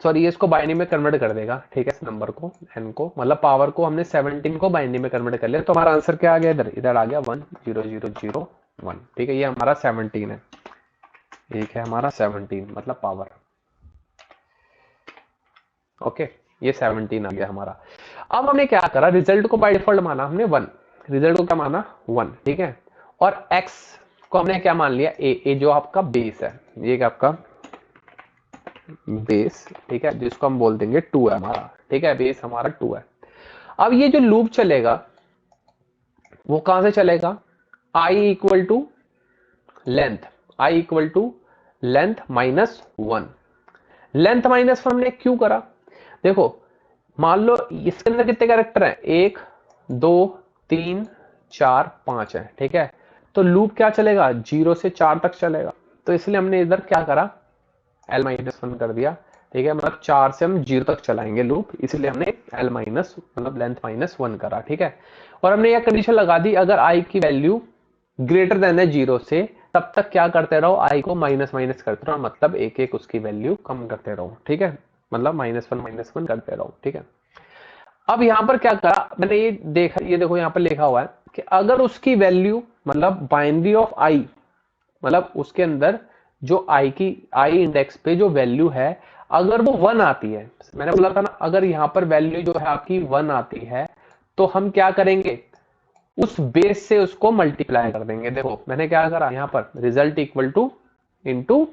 सॉरी ये इसको बाइनरी में कन्वर्ट कर देगा, ठीक है, इस नंबर को एन को, मतलब पावर को हमने 17 को बाइनरी में कन्वर्ट कर लिया। तो हमारा आंसर क्या आ गया, इधर इधर आ गया 10001, ठीक है। ये हमारा 17 है, एक है हमारा 17 मतलब पावर, ओके। ये 17 आ गया हमारा। अब हमने क्या करा, रिजल्ट को बाय डिफॉल्ट माना हमने 1, रिजल्ट को क्या माना 1, ठीक है। और x को हमने क्या मान लिया, ए जो आपका बेस है, ये क्या आपका बेस, ठीक है, जिसको हम बोल देंगे 2 है हमारा, ठीक है, बेस हमारा 2 है। अब ये जो लूप चलेगा वो कहां से चलेगा, i equal to length, i equal to length minus 1। Length minus 1 हमने क्यों करा, देखो मान लो इसके अंदर कितने कैरेक्टर हैं, 1 2 3 4 5 है, ठीक है। तो लूप क्या चलेगा, 0 से 4 तक चलेगा। तो इसलिए हमने इधर क्या करा, l माइनस 1 कर दिया, ठीक है। मतलब 4 से हम 0 तक चलाएंगे लूप, इसलिए हमने l माइनस मतलब लेंथ माइनस 1 करा, ठीक है। और हमने यह कंडीशन लगा दी, अगर i की वैल्यू ग्रेटर देन है 0 से, तब तक क्या करते रहो, i को माइनस माइनस करते रहो, मतलब एक एक उसकी वैल्यू कम करते रहो, ठीक है, मतलब -1 करते रहो, ठीक है। अब यहां पर क्या करा मैंने, ये देखा, ये देखो यहां पर लिखा हुआ है कि अगर उसकी वैल्यू मतलब बाइनरी ऑफ आई, मतलब उसके अंदर जो आई की आई इंडेक्स पे जो वैल्यू है, अगर वो 1 आती है, मैंने बोला था ना, अगर यहां पर वैल्यू जो है आपकी 1 आती है, तो हम क्या करेंगे, उस बेस से उसको मल्टीप्लाई कर देंगे। देखो मैंने क्या करा, यहां पर result equal to into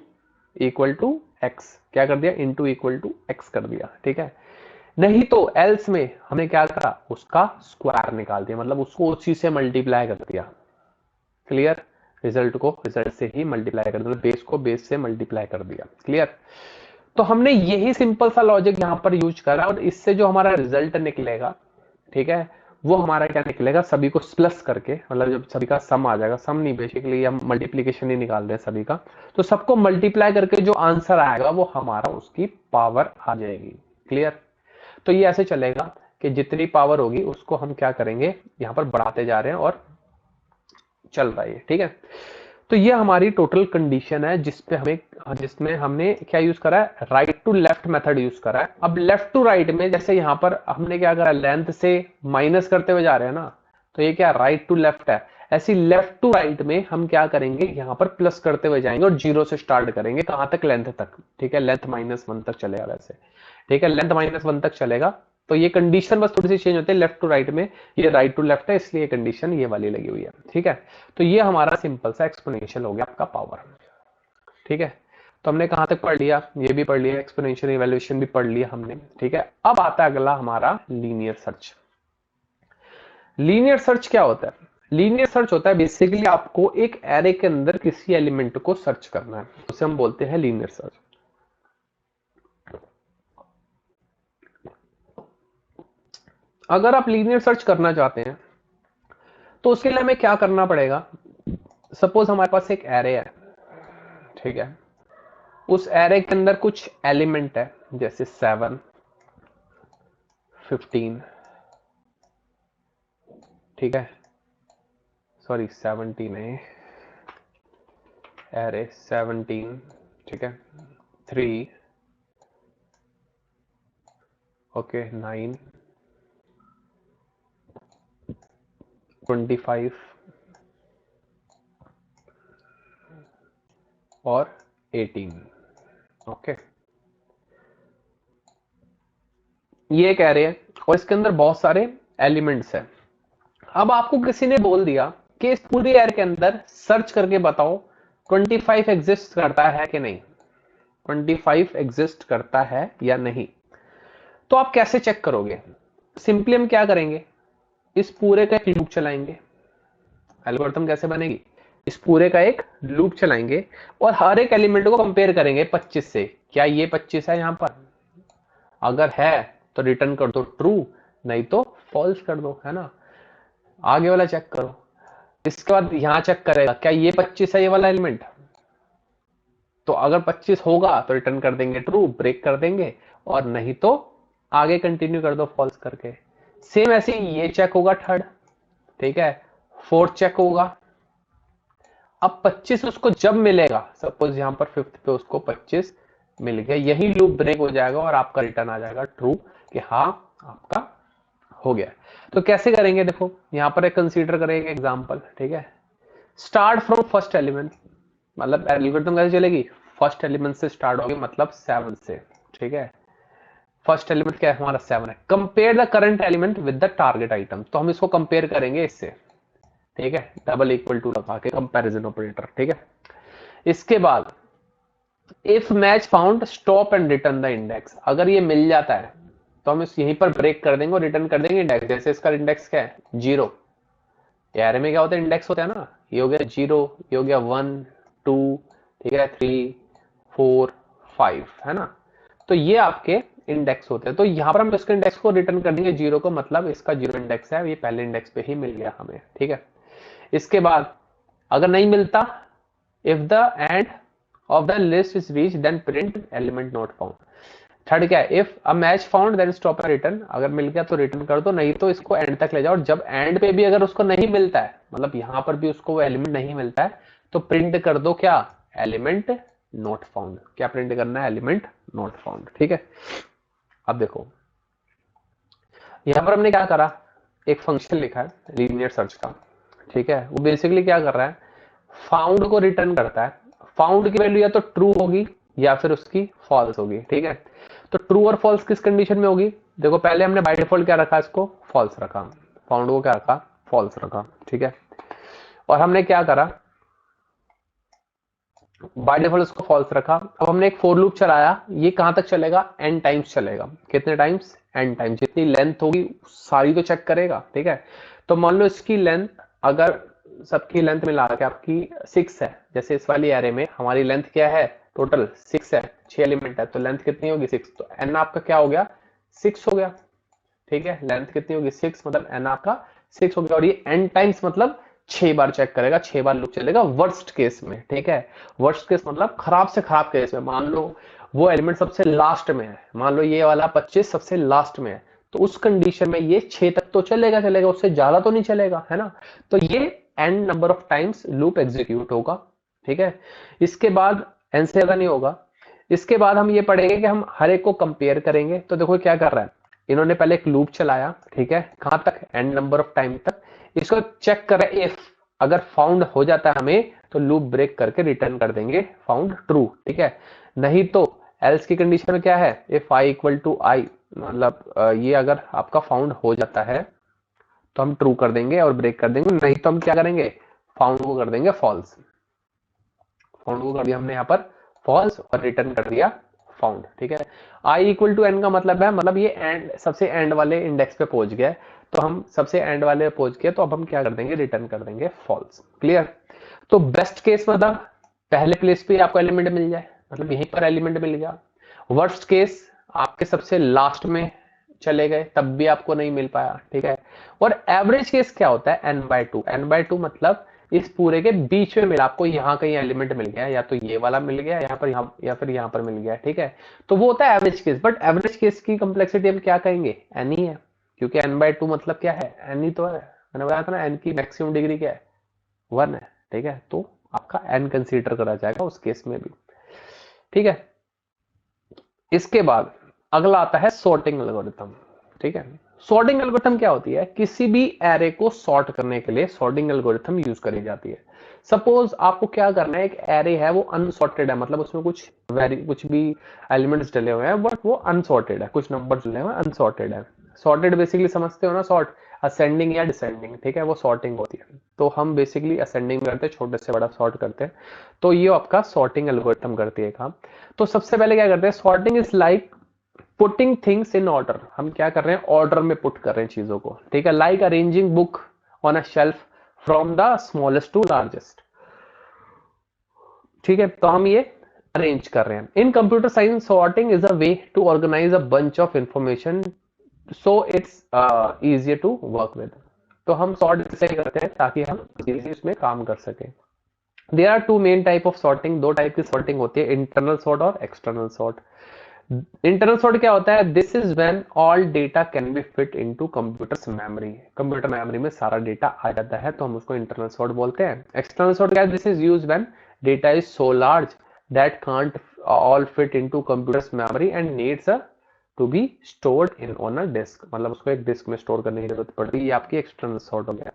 equal to X, क्या कर दिया, इंटू इक्वल टू एक्स कर दिया, ठीक है। नहीं तो एल्स में हमने क्या करा, उसका स्क्वायर निकाल दिया, मतलब उसको उसी से मल्टीप्लाई कर दिया, क्लियर। रिजल्ट को रिजल्ट से ही मल्टीप्लाई कर दिया, बेस को बेस से मल्टीप्लाई कर दिया, क्लियर। तो हमने यही सिंपल सा लॉजिक यहां पर यूज करा, और इससे जो हमारा रिजल्ट निकलेगा, ठीक है, वो हमारा क्या निकलेगा, सभी को प्लस करके, मतलब जब सभी का सम आ जाएगा, सम नहीं बेसिकली हम मल्टीप्लीकेशन ही निकाल रहे हैं सभी का, तो सबको मल्टीप्लाई करके जो आंसर आएगा वो हमारा उसकी पावर आ जाएगी, क्लियर। तो ये ऐसे चलेगा कि जितनी पावर होगी उसको हम क्या करेंगे, यहां पर बढ़ाते जा रहे हैं और चल रहा है, ठीक है। तो ये हमारी टोटल कंडीशन है जिसपे हमें, जिसमें हमने क्या यूज करा है, right to left method use करा है। अब लेफ्ट टू राइट में जैसे यहां पर हमने क्या करा, लेंथ से माइनस करते हुए जा रहे हैं ना, तो ये क्या राइट टू लेफ्ट है, ऐसी लेफ्ट टू राइट में हम क्या करेंगे, यहां पर प्लस करते हुए जाएंगे और 0 से स्टार्ट करेंगे, कहां तक, लेंथ तक, ठीक है, लेंथ -1 तक चलेगा वैसे, ठीक है, लेंथ -1 तक चलेगा। तो ये कंडीशन बस थोड़ी सी चेंज होती है लेफ्ट टू राइट में, ये राइट टू लेफ्ट है, इसलिए कंडीशन ये वाली लगी हुई है, ठीक है। तो ये हमारा सिंपल सा एक्सपोनेंशियल हो गया आपका पावर, ठीक है। तो हमने कहां तक पढ़ लिया, ये भी पढ़ लिया, एक्सपोनेंशियल इवैल्यूएशन भी पढ़ लिया हमने, ठीक है। अब आता है अगला हमारा लीनियर सर्च। लीनियर सर्च क्या होता है, लीनियर सर्च होता है बेसिकली आपको एक एरे के अंदर किसी एलिमेंट को सर्च करना है, उसे हम बोलते हैं लीनियर सर्च। अगर आप लीनियर सर्च करना चाहते हैं तो उसके लिए हमें क्या करना पड़ेगा, सपोज हमारे पास एक एरे है, ठीक है, उस एरे के अंदर कुछ एलिमेंट है, जैसे 7 15, ठीक है, सॉरी 17 है, एरे 17, ठीक है, 3, ओके 9 25 और 18, ओके। ये एक एरे है और इसके अंदर बहुत सारे एलिमेंट्स हैं। अब आपको किसी ने बोल दिया कि इस पूरी एरे के अंदर सर्च करके बताओ 25 एग्जिस्ट करता है कि नहीं, 25 एग्जिस्ट करता है या नहीं। तो आप कैसे चेक करोगे, सिंपली हम क्या करेंगे, इस पूरे का एक लूप चलाएंगे। एल्गोरिथम कैसे बनेगी, इस पूरे का एक लूप चलाएंगे और हर एक एलिमेंट को कंपेयर करेंगे 25 से, क्या ये 25 है यहां पर, अगर है तो रिटर्न कर दो ट्रू, नहीं तो फॉल्स कर दो, है ना। आगे वाला चेक करो, इसके बाद यहां चेक करेगा क्या ये 25 है ये वाला एलिमेंट, तो अगर 25 होगा तो रिटर्न कर देंगे ट्रू, ब्रेक कर देंगे, और नहीं तो आगे कंटिन्यू कर दो फॉल्स करके। सेम ऐसे ये चेक होगा थर्ड, ठीक है, फोर्थ चेक होगा। अब 25 उसको जब मिलेगा, सपोज यहां पर फिफ्थ पे उसको 25 मिल गया, यही लूप ब्रेक हो जाएगा और आपका रिटर्न आ जाएगा ट्रू कि हाँ आपका हो गया। तो कैसे करेंगे, देखो यहां पर एक कंसीडर करेंगे एग्जांपल, ठीक है। स्टार्ट फ्रॉम फर्स्ट एलिमेंट, मतलब एल्गोरिथम कैसे चलेगी, फर्स्ट एलिमेंट से स्टार्ट होगी, मतलब 7 से, ठीक है। फर्स्ट एलिमेंट क्या है हमारा 7 है। Compare the current element with the target item, तो हम इसको कंपेयर करेंगे इससे, ठीक है, डबल इक्वल टू लगा के कंपैरिजन ऑपरेटर, ठीक है। इसके बाद if match found stop and return the index, अगर ये मिल जाता है तो हम इस यहीं पर ब्रेक कर देंगे और रिटर्न कर देंगे इंडेक्स। जैसे इसका इंडेक्स क्या है 0, एरे में क्या होता है इंडेक्स होता है ना, ये हो गया 0, ये हो गया 1 2, ठीक है 3 4 5, है ना। तो ये आपके इंडेक्स होते हैं, तो यहां पर हम इसके इंडेक्स को रिटर्न कर देंगे 0 को, मतलब इसका 0 इंडेक्स है, ये पहले इंडेक्स पे ही मिल गया हमें, ठीक है। इसके बाद अगर नहीं मिलता, if the end of the list is reach then print element not found. Third क्या है, if a match found then stop and return, अगर मिल गया तो रिटर्न कर दो, नहीं तो इसको एंड तक ले जाओ। जब एंड पे भी अगर उसको नहीं मिलता है, मतलब यहां पर भी उसको वो एलिमेंट नहीं मिलता है, तो प्रिंट कर दो क्या, एलिमेंट नॉट फाउंड। क्या प्रिंट करना है, एलिमेंट नॉट फाउंड, ठीक है। अब देखो यहां पर हमने क्या करा, एक फंक्शन लिखा है लीनियर सर्च का, ठीक है। वो बेसिकली क्या कर रहा है, फाउंड को रिटर्न करता है। फाउंड की वैल्यू या तो ट्रू होगी या फिर उसकी फॉल्स होगी, ठीक है। तो ट्रू और फॉल्स किस कंडीशन में होगी, देखो पहले हमने बाय डिफॉल्ट क्या रखा, इसको फॉल्स रखा, फाउंड को क्या रखा, फॉल्स रखा, ठीक है। और हमने क्या करा, बाय डिफॉल्ट उसको फॉल्स रखा। अब हमने एक फॉर लूप चलाया, ये कहां तक चलेगा, एन टाइम्स चलेगा। कितने टाइम्स, एन टाइम्स, जितनी लेंथ होगी सारी तो चेक करेगा, ठीक है। तो मान लो इसकी लेंथ, अगर सबकी लेंथ मिला के आपकी 6 है, जैसे इस वाली एरे में हमारी लेंथ क्या है, टोटल 6 है, 6 एलिमेंट है, तो लेंथ कितनी होगी 6, तो एन आपका क्या हो गया 6 हो गया, ठीक है। लेंथ कितनी होगी 6, मतलब एन आपका 6 हो गया। और ये एन टाइम्स मतलब 6 बार चेक करेगा, 6 बार लूप चलेगा वर्स्ट केस में, ठीक है। वर्स्ट केस मतलब खराब से खराब केस में, मान लो वो एलिमेंट सबसे लास्ट में है, मान लो ये वाला 25 सबसे लास्ट में है, तो उस कंडीशन में ये 6 तक तो चलेगा, उससे ज्यादा तो नहीं चलेगा, है ना। तो ये N number of times loop execute होगा, ठीक है। इसके बाद एन से ज्यादा नहीं होगा। इसके बाद हम ये पढ़ेंगे कि हम हर एक को कंपेयर करेंगे। तो देखो क्या कर रहा है, इन्होंने पहले एक लूप चलाया, ठीक है, कहां तक, एन नंबर ऑफ टाइम तक। इसको चेक कर रहे, इफ अगर फाउंड हो जाता है हमें तो लूप ब्रेक करके रिटर्न कर देंगे फाउंड ट्रू, ठीक है। नहीं तो एल्स की कंडीशन में क्या है, इफ आई इक्वल टू आई, मतलब ये अगर आपका फाउंड हो जाता है तो हम ट्रू कर देंगे और ब्रेक कर देंगे, नहीं तो हम क्या करेंगे, फाउंड को कर देंगे फॉल्स। फाउंड को कर दिया हमने यहाँ पर फॉल्स और रिटर्न कर दिया फाउंड, ठीक है। आई इक्वल टू एन का मतलब है, मतलब ये एंड, सबसे एंड वाले इंडेक्स पे पहुंच गया है, तो हम सबसे एंड वाले पे पहुंच गए, तो अब हम क्या कर देंगे, रिटर्न कर देंगे फॉल्स, क्लियर। तो बेस्ट केस मतलब पहले प्लेस पे आपको एलिमेंट मिल जाए, मतलब यहीं पर एलिमेंट मिल गया। वर्स्ट केस आपके सबसे लास्ट में चले गए, तब भी आपको नहीं मिल पाया, ठीक है। और एवरेज केस क्या होता है, n/2, n/2 मतलब इस पूरे के बीच में मिला, आपको यहाँ कहीं एलिमेंट मिल गया, या तो ये वाला मिल गया यहाँ पर, यहाँ या फिर यहाँ पर मिल गया, ठीक है। तो वो होता है average case. But average case की कंप्लेक्सिटी हम क्या कहेंगे, एन ही है, क्योंकि n/2 मतलब क्या है, एन ही तो है। मैंने बताया था ना एन की मैक्सिमम डिग्री क्या है, 1 है, ठीक है। तो आपका एन कंसीडर करा जाएगा उस केस में भी, ठीक है। इसके बाद अगला आता है सॉर्टिंग एल्गोरिथम, ठीक है। सॉर्टिंग एल्गोरिथम क्या होती है, किसी भी एरे को सॉर्ट करने के लिए सॉर्टिंग एल्गोरिथम यूज करी जाती है। सपोज आपको क्या करना है, एक एरे है वो अनसॉर्टेड है, मतलब उसमें कुछ भी एलिमेंट्स डले हुए हैं, बट वो अनसॉर्टेड है, कुछ नंबर डले हुए हैं, अनसॉर्टेड है। सॉर्टेड बेसिकली समझते हो ना, सॉर्ट असेंडिंग या डिसेंडिंग, ठीक है, वो सॉर्टिंग होती है। तो हम बेसिकली असेंडिंग करते हैं, छोटे से बड़ा सॉर्ट करते हैं, तो ये आपका सॉर्टिंग एल्गोरिथम करती है काम। तो सबसे पहले क्या करते हैं, sorting is like putting things in order, हम क्या कर रहे हैं, ऑर्डर में पुट कर रहे हैं चीजों को, ठीक है। Like arranging book on a shelf from the smallest to largest, ठीक है। तो हम ये अरेंज कर रहे हैं। In computer science sorting is a way to organize a bunch of information so it's easier to work with. तो हम सॉर्ट इसलिए करते हैं ताकि हम इजी इसमें काम कर सकें। There are two main type of sorting, दो टाइप की सॉर्टिंग होती है, इंटरनल सॉर्ट और एक्सटर्नल सॉर्ट। इंटरनल सॉर्ट क्या होता है, this is when all data can be fit into computer's memory, computer memory में सारा डेटा आ जाता है, तो हम उसको इंटरनल सॉर्ट बोलते हैं। एक्सटर्नल सॉर्ट क्या है, this is used when data is so large that can't all fit into computer's memory and needs to be stored in on a disk, मतलब उसको एक डिस्क में स्टोर करने की जरूरत पड़ती है। ये आपकी एक्सटर्नल सॉर्ट हो गया।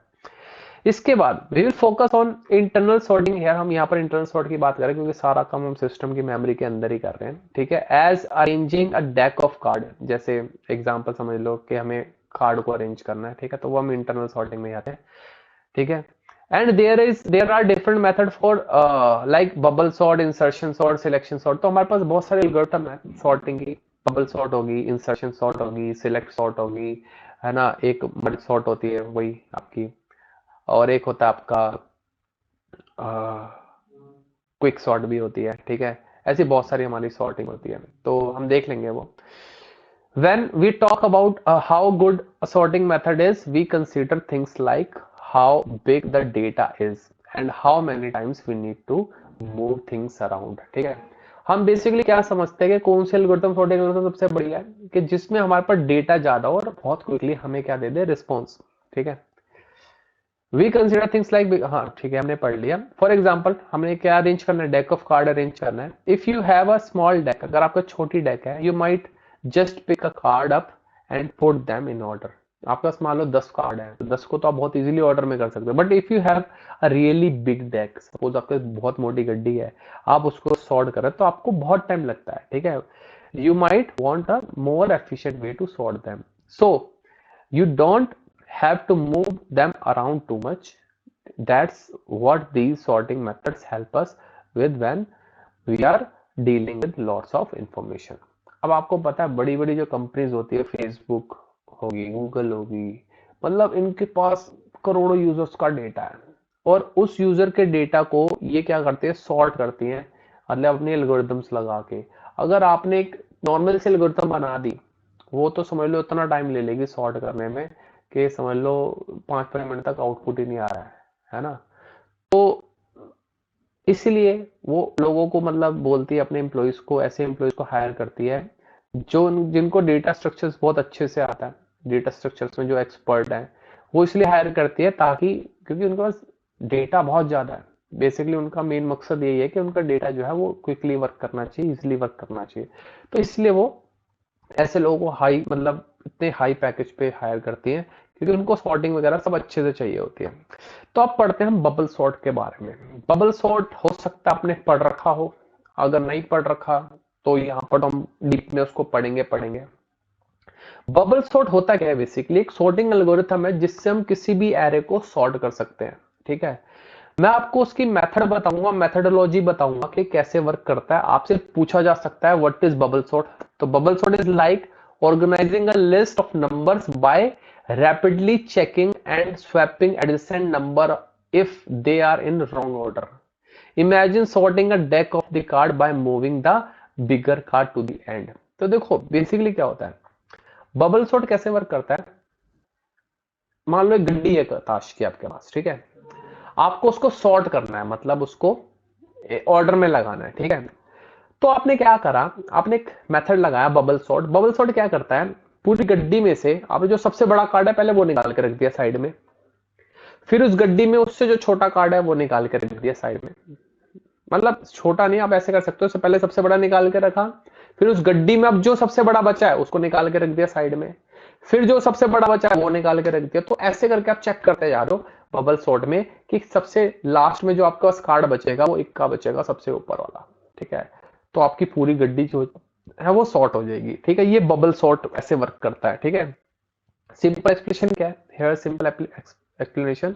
इसके बाद we will focus on internal sorting. है हम यहाँ पर इंटरनल सॉर्ट की बात करें क्योंकि सारा काम हम सिस्टम की मेमोरी के अंदर ही कर रहे हैं, ठीक है। As arranging a deck of card, जैसे एग्जांपल समझ लो कि हमें कार्ड को अरेंज करना है, ठीक है, तो वो हम इंटरनल सॉर्टिंग में आते हैं, ठीक है। And there are different method for like bubble sort, insertion sort, selection sort. तो हमारे पास बहुत सारे एल्गोरिथम है सॉर्टिंग की। बबल सॉर्ट होगी, इंसर्शन सॉर्ट होगी, सिलेक्ट सॉर्ट होगी, है ना, एक मर्ज सॉर्ट होती है वही आपकी, और एक होता है आपका क्विक सॉर्ट भी होती है, ठीक है। ऐसी बहुत सारी हमारी सॉर्टिंग होती है, तो हम देख लेंगे वो। When we talk about how good a sorting method is, we consider things like how big the data is and how many times we need to move things around, ठीक है। हम बेसिकली क्या समझते हैं कि कौन से एल्गोरिथम सॉर्टिंग एल्गोरिथम सबसे बढ़िया है कि जिसमें हमारे पास डेटा ज्यादा हो और बहुत क्विकली हमें क्या दे दे, रिस्पॉन्स, ठीक है। वी कंसिडर थिंग्स लाइक, हाँ ठीक है हमने पढ़ लिया। फॉर एग्जाम्पल हमने क्या अरेंज करना है, डेक ऑफ कार्ड अरेंज करना है। If you have a small deck, अगर आपका छोटी डेक है, you might just pick a card up and put them in order. आपके पास मान लो 10 कार्ड है, तो 10 को तो आप बहुत इजीली ऑर्डर में कर सकते हो। But if you have a really big deck, suppose आपके बहुत मोटी गड्डी है, आप उसको सॉर्ट करें तो आपको बहुत टाइम लगता है, ठीक है। You might want a more efficient way to sort them, so you don't have to move them around too much. That's what these sorting methods help us with when we are dealing with lots of information. अब आपको पता है बड़ी बड़ी जो companies होती है, Facebook होगी, गूगल होगी, मतलब इनके पास करोड़ों यूजर्स का डेटा है, और उस यूजर के डेटा को ये क्या करते हैं, सॉर्ट करती हैं, मतलब अपने एल्गोरिथम्स लगा के। अगर आपने एक नॉर्मल से एल्गोरिथम बना दी, वो तो समझ लो इतना टाइम ले लेगी सॉर्ट करने में कि समझ लो 5-5 मिनट तक आउटपुट ही नहीं आ रहा है ना। तो इसलिए वो लोगों को मतलब बोलती है, अपने एम्प्लॉयज को, ऐसे एम्प्लॉयज को हायर करती है जो जिनको डेटा स्ट्रक्चर्स बहुत अच्छे से आता है, डेटा स्ट्रक्चर्स में जो एक्सपर्ट है, वो इसलिए हायर करती है ताकि, क्योंकि उनके पास डेटा बहुत ज्यादा है। बेसिकली उनका मेन मकसद यही है कि उनका डेटा जो है वो क्विकली वर्क करना चाहिए, इजिली वर्क करना चाहिए। तो इसलिए वो ऐसे लोगों को हाई, मतलब इतने हाई पैकेज पे हायर करती हैं क्योंकि उनको सॉर्टिंग वगैरह सब अच्छे से चाहिए होती है। तो अब पढ़ते हैं हम बबल सॉर्ट के बारे में। बबल सॉर्ट हो सकता है आपने पढ़ रखा हो, अगर नहीं पढ़ रखा तो यहाँ पर हम डीप में उसको पढ़ेंगे। बबल सॉर्ट होता क्या है, बेसिकली एक सॉर्टिंग एल्गोरिथम है जिससे हम किसी भी एरे को सॉर्ट कर सकते हैं, ठीक है। मैं आपको उसकी मेथड बताऊंगा, मेथडोलॉजी बताऊंगा कि कैसे वर्क करता है। आपसे पूछा जा सकता है व्हाट इज बबल सॉर्ट, तो bubble sort is like organizing a list of numbers by rapidly checking and swapping adjacent number if they are in wrong order. Imagine sorting a deck of the card by moving the bigger card to the end. तो देखो basically क्या होता है, bubble sort कैसे work करता है। मान लो एक गड्डी है ताश की आपके पास, ठीक है, आपको उसको सॉर्ट करना है, मतलब उसको ऑर्डर में लगाना है, ठीक है। तो आपने क्या करा, आपने एक मेथड लगाया बबल सॉर्ट। बबल सॉर्ट क्या करता है, पूरी गड्डी में से आपने जो सबसे बड़ा कार्ड है पहले वो निकाल के रख दिया साइड में, फिर उस गड्डी में उससे जो छोटा कार्ड है वो निकाल के रख दिया साइड में। मतलब छोटा नहीं, आप ऐसे कर सकते हो, पहले सबसे बड़ा निकाल के रखा, फिर उस गड्डी में अब जो सबसे बड़ा बचा है उसको निकाल के रख दिया साइड में, फिर जो सबसे बड़ा बचा है वो निकाल के रख दिया। तो ऐसे करके आप चेक करते जा रहे हो बबल सॉर्ट में कि सबसे लास्ट में जो आपके पास कार्ड बचेगा वो इक्का बचेगा, सबसे ऊपर वाला, ठीक है। तो आपकी पूरी गड्डी जो है वो सॉर्ट हो जाएगी, ठीक है। ये बबल सॉर्ट ऐसे वर्क करता है, ठीक है। सिंपल एक्सप्लेनेशन क्या है, here simple explanation.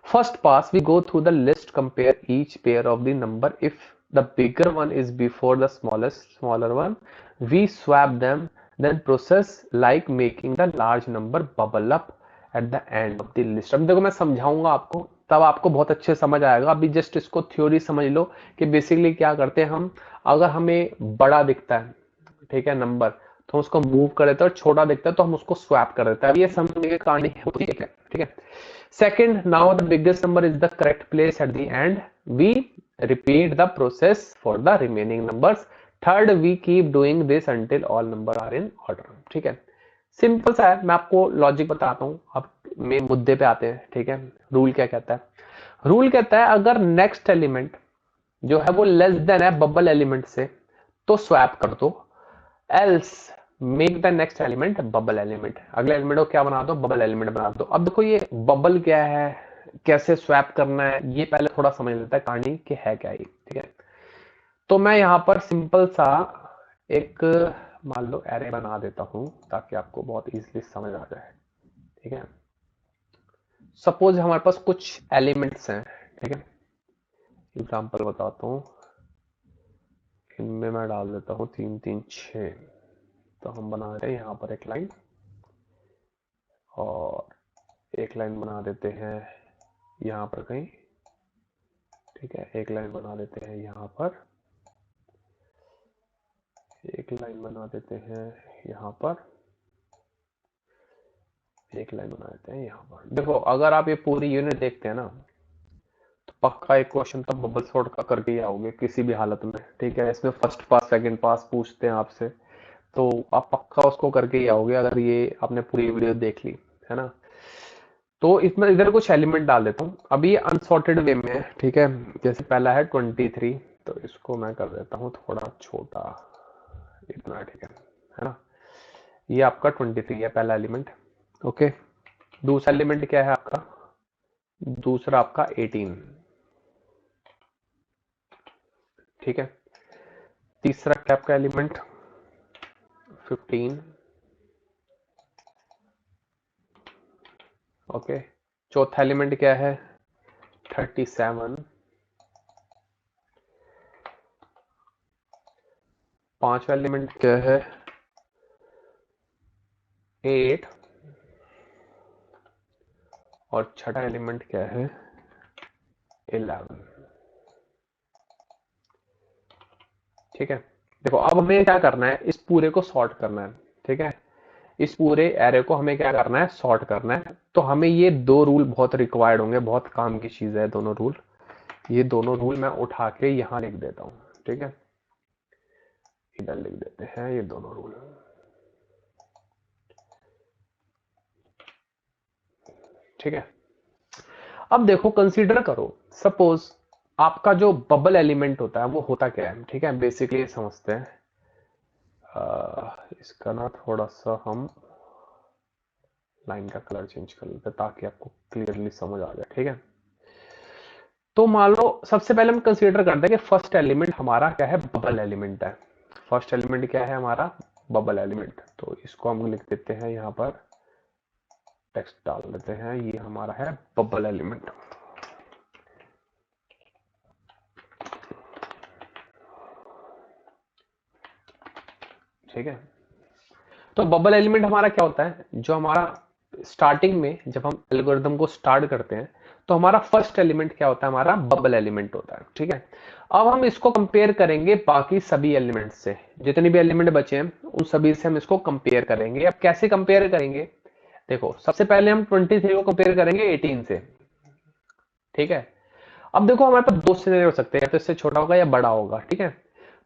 First pass, we go through the list, compare each pair of the number. If the bigger one is before the smaller one, we swap them. Then process like making the large number bubble up at the end of the list. अब देखो मैं समझाऊंगा आपको, तब आपको बहुत अच्छे समझ आएगा। अभी जस्ट इसको थ्योरी समझ लो कि बेसिकली क्या करते हैं हम, अगर हमें बड़ा दिखता है, ठीक है, नंबर, तो हम उसको मूव कर देते हैं, और छोटा दिखता है तो हम उसको स्वैप कर देते हैं। अब ये समझने की कहानी होती है, ठीक है। Second, now the biggest number is the correct place at the end, we repeat the process for the remaining numbers. Third, we keep doing this until all number are in order. ठीक है, simple सा है, मैं आपको logic बताता हूं। अब main मुद्दे पे आते हैं, ठीक है। रूल क्या कहता है? रूल कहता है अगर नेक्स्ट एलिमेंट जो है वो लेस देन है बबल एलिमेंट से, तो स्वैप कर दो, else make the next element bubble element. अगले एलिमेंट को क्या बना दो? बबल एलिमेंट बना दो। अब देखो ये बबल क्या है, कैसे स्वैप करना है, ये पहले थोड़ा समझ लेता है कहानी कि है क्या ये, ठीक है। तो मैं यहां पर सिंपल सा एक मान लो एरे बना देता हूं ताकि आपको बहुत इजीली समझ आ जाए, ठीक है। सपोज हमारे पास कुछ एलिमेंट्स हैं, ठीक है। एग्जांपल बताता हूं, इनमें मैं डाल देता हूं 3 3 6। तो हम बना रहे हैं यहाँ पर एक लाइन, और एक लाइन बना देते हैं यहाँ पर कहीं, ठीक है। एक लाइन बना देते हैं यहाँ पर, एक लाइन बना देते हैं यहाँ पर, एक लाइन बना देते हैं यहाँ पर। देखो अगर आप ये पूरी यूनिट देखते हैं ना, तो पक्का एक क्वेश्चन तो बबल सॉर्ट का करके ही आओगे किसी भी हालत में, ठीक है। इसमें फर्स्ट पास सेकंड पास पूछते हैं आपसे, तो आप पक्का उसको करके ही आओगे अगर ये आपने पूरी वीडियो देख ली, है ना। तो इसमें इधर कुछ एलिमेंट डाल देता हूँ। अभी ये अनसॉर्टेड वे में है, ठीक है। जैसे पहला है 23, तो इसको मैं कर देता हूँ थोड़ा छोटा, इतना, ठीक है ना। ये आपका 23 है पहला एलिमेंट, ओके। दूसरा एलिमेंट क्या है आपका? दूसरा आपका 18, ठीक है। तीसरा क्या आपका एलिमेंट? 15, ओके। चौथा एलिमेंट क्या है? 37। पांचवा एलिमेंट क्या है? 8। और छठा एलिमेंट क्या है? 11, ठीक है। देखो अब हमें क्या करना है, इस पूरे को सॉर्ट करना है, ठीक है। इस पूरे एरे को हमें क्या करना है? सॉर्ट करना है। तो हमें ये दो रूल बहुत रिक्वायर्ड होंगे, बहुत काम की चीज है दोनों रूल। ये दोनों रूल मैं उठा के यहां लिख देता हूं, ठीक है। इधर लिख देते हैं ये दोनों रूल, ठीक है। अब देखो कंसीडर करो, सपोज आपका जो बबल एलिमेंट होता है वो होता क्या है, ठीक है। बेसिकली ये समझते हैं, इसका ना थोड़ा सा हम लाइन का कलर चेंज कर लेते हैं ताकि आपको क्लियरली समझ आ जाए, ठीक है। तो मान लो सबसे पहले हम कंसीडर करते हैं कि फर्स्ट एलिमेंट हमारा क्या है? बबल एलिमेंट है। फर्स्ट एलिमेंट क्या है हमारा? Bubble element. तो इसको हम लिख देते हैं यहाँ पर, टेक्स्ट डाल देते हैं, ये हमारा है बबल एलिमेंट, ठीक है। तो बबल एलिमेंट हमारा क्या होता है? जो हमारा स्टार्टिंग में जब हम एल्गोरिथम को स्टार्ट करते हैं, तो हमारा फर्स्ट एलिमेंट क्या होता है? हमारा बबल एलिमेंट होता है, ठीक है। अब हम इसको कंपेयर करेंगे बाकी सभी एलिमेंट से, जितने भी एलिमेंट बचे हैं उन सभी से हम इसको कंपेयर करेंगे। अब कैसे कंपेयर करेंगे? देखो सबसे पहले हम 23 को कंपेयर करेंगे 18 से, ठीक है। अब देखो हमारे पास दो सिनेरियो हो सकते हैं, तो इससे छोटा होगा या बड़ा होगा, ठीक है।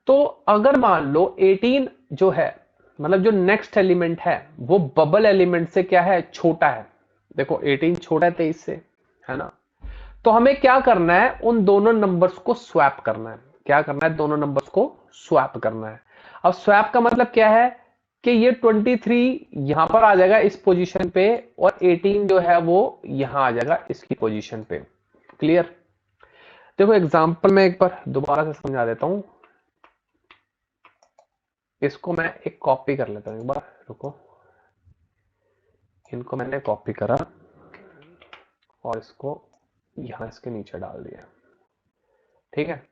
तो अगर मान लो 18 जो है, मतलब जो नेक्स्ट एलिमेंट है वो बबल एलिमेंट से क्या है? छोटा है। देखो 18 छोटा है 23 से, है ना। तो हमें क्या करना है? उन दोनों नंबर्स को स्वैप करना है। क्या करना है? दोनों नंबर्स को स्वैप करना है। अब स्वैप का मतलब क्या है कि ये 23 यहां पर आ जाएगा इस पोजीशन पे, और 18 जो है वो यहां आ जाएगा इसकी पोजीशन पे। क्लियर? देखो एग्जांपल में एक बार दोबारा से समझा देता हूं। इसको मैं एक कॉपी कर लेता हूं, एक बार रुको। इनको मैंने कॉपी करा और इसको यहां इसके नीचे डाल दिया, ठीक है।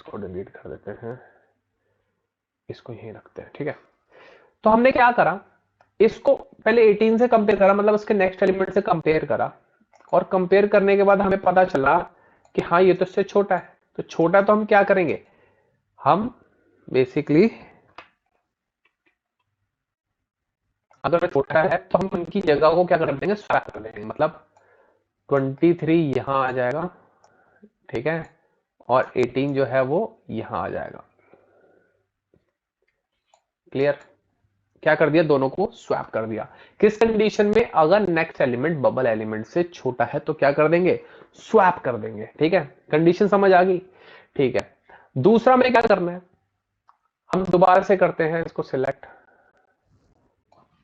इसको डिलीट कर देते हैं, इसको यहीं रखते हैं, ठीक है। तो हमने क्या करा, इसको पहले 18 से कंपेयर करा, मतलब उसके नेक्स्ट एलिमेंट से कंपेयर करा, और कंपेयर करने के बाद हमें पता चला कि हाँ ये तो इससे छोटा है। तो छोटा तो हम क्या करेंगे, हम बेसिकली अगर छोटा है तो हम उनकी जगह को क्या कर देंगे, स्वैप कर देंगे। मतलब 23 यहां आ जाएगा, ठीक है, और 18 जो है वो यहां आ जाएगा। क्लियर? क्या कर दिया, दोनों को स्वैप कर दिया। किस कंडीशन में, अगर नेक्स्ट एलिमेंट बबल एलिमेंट से छोटा है तो क्या कर देंगे, स्वैप कर देंगे, ठीक है। कंडीशन समझ आ गई, ठीक है। दूसरा में क्या करना है, हम दोबारा से करते हैं इसको सिलेक्ट,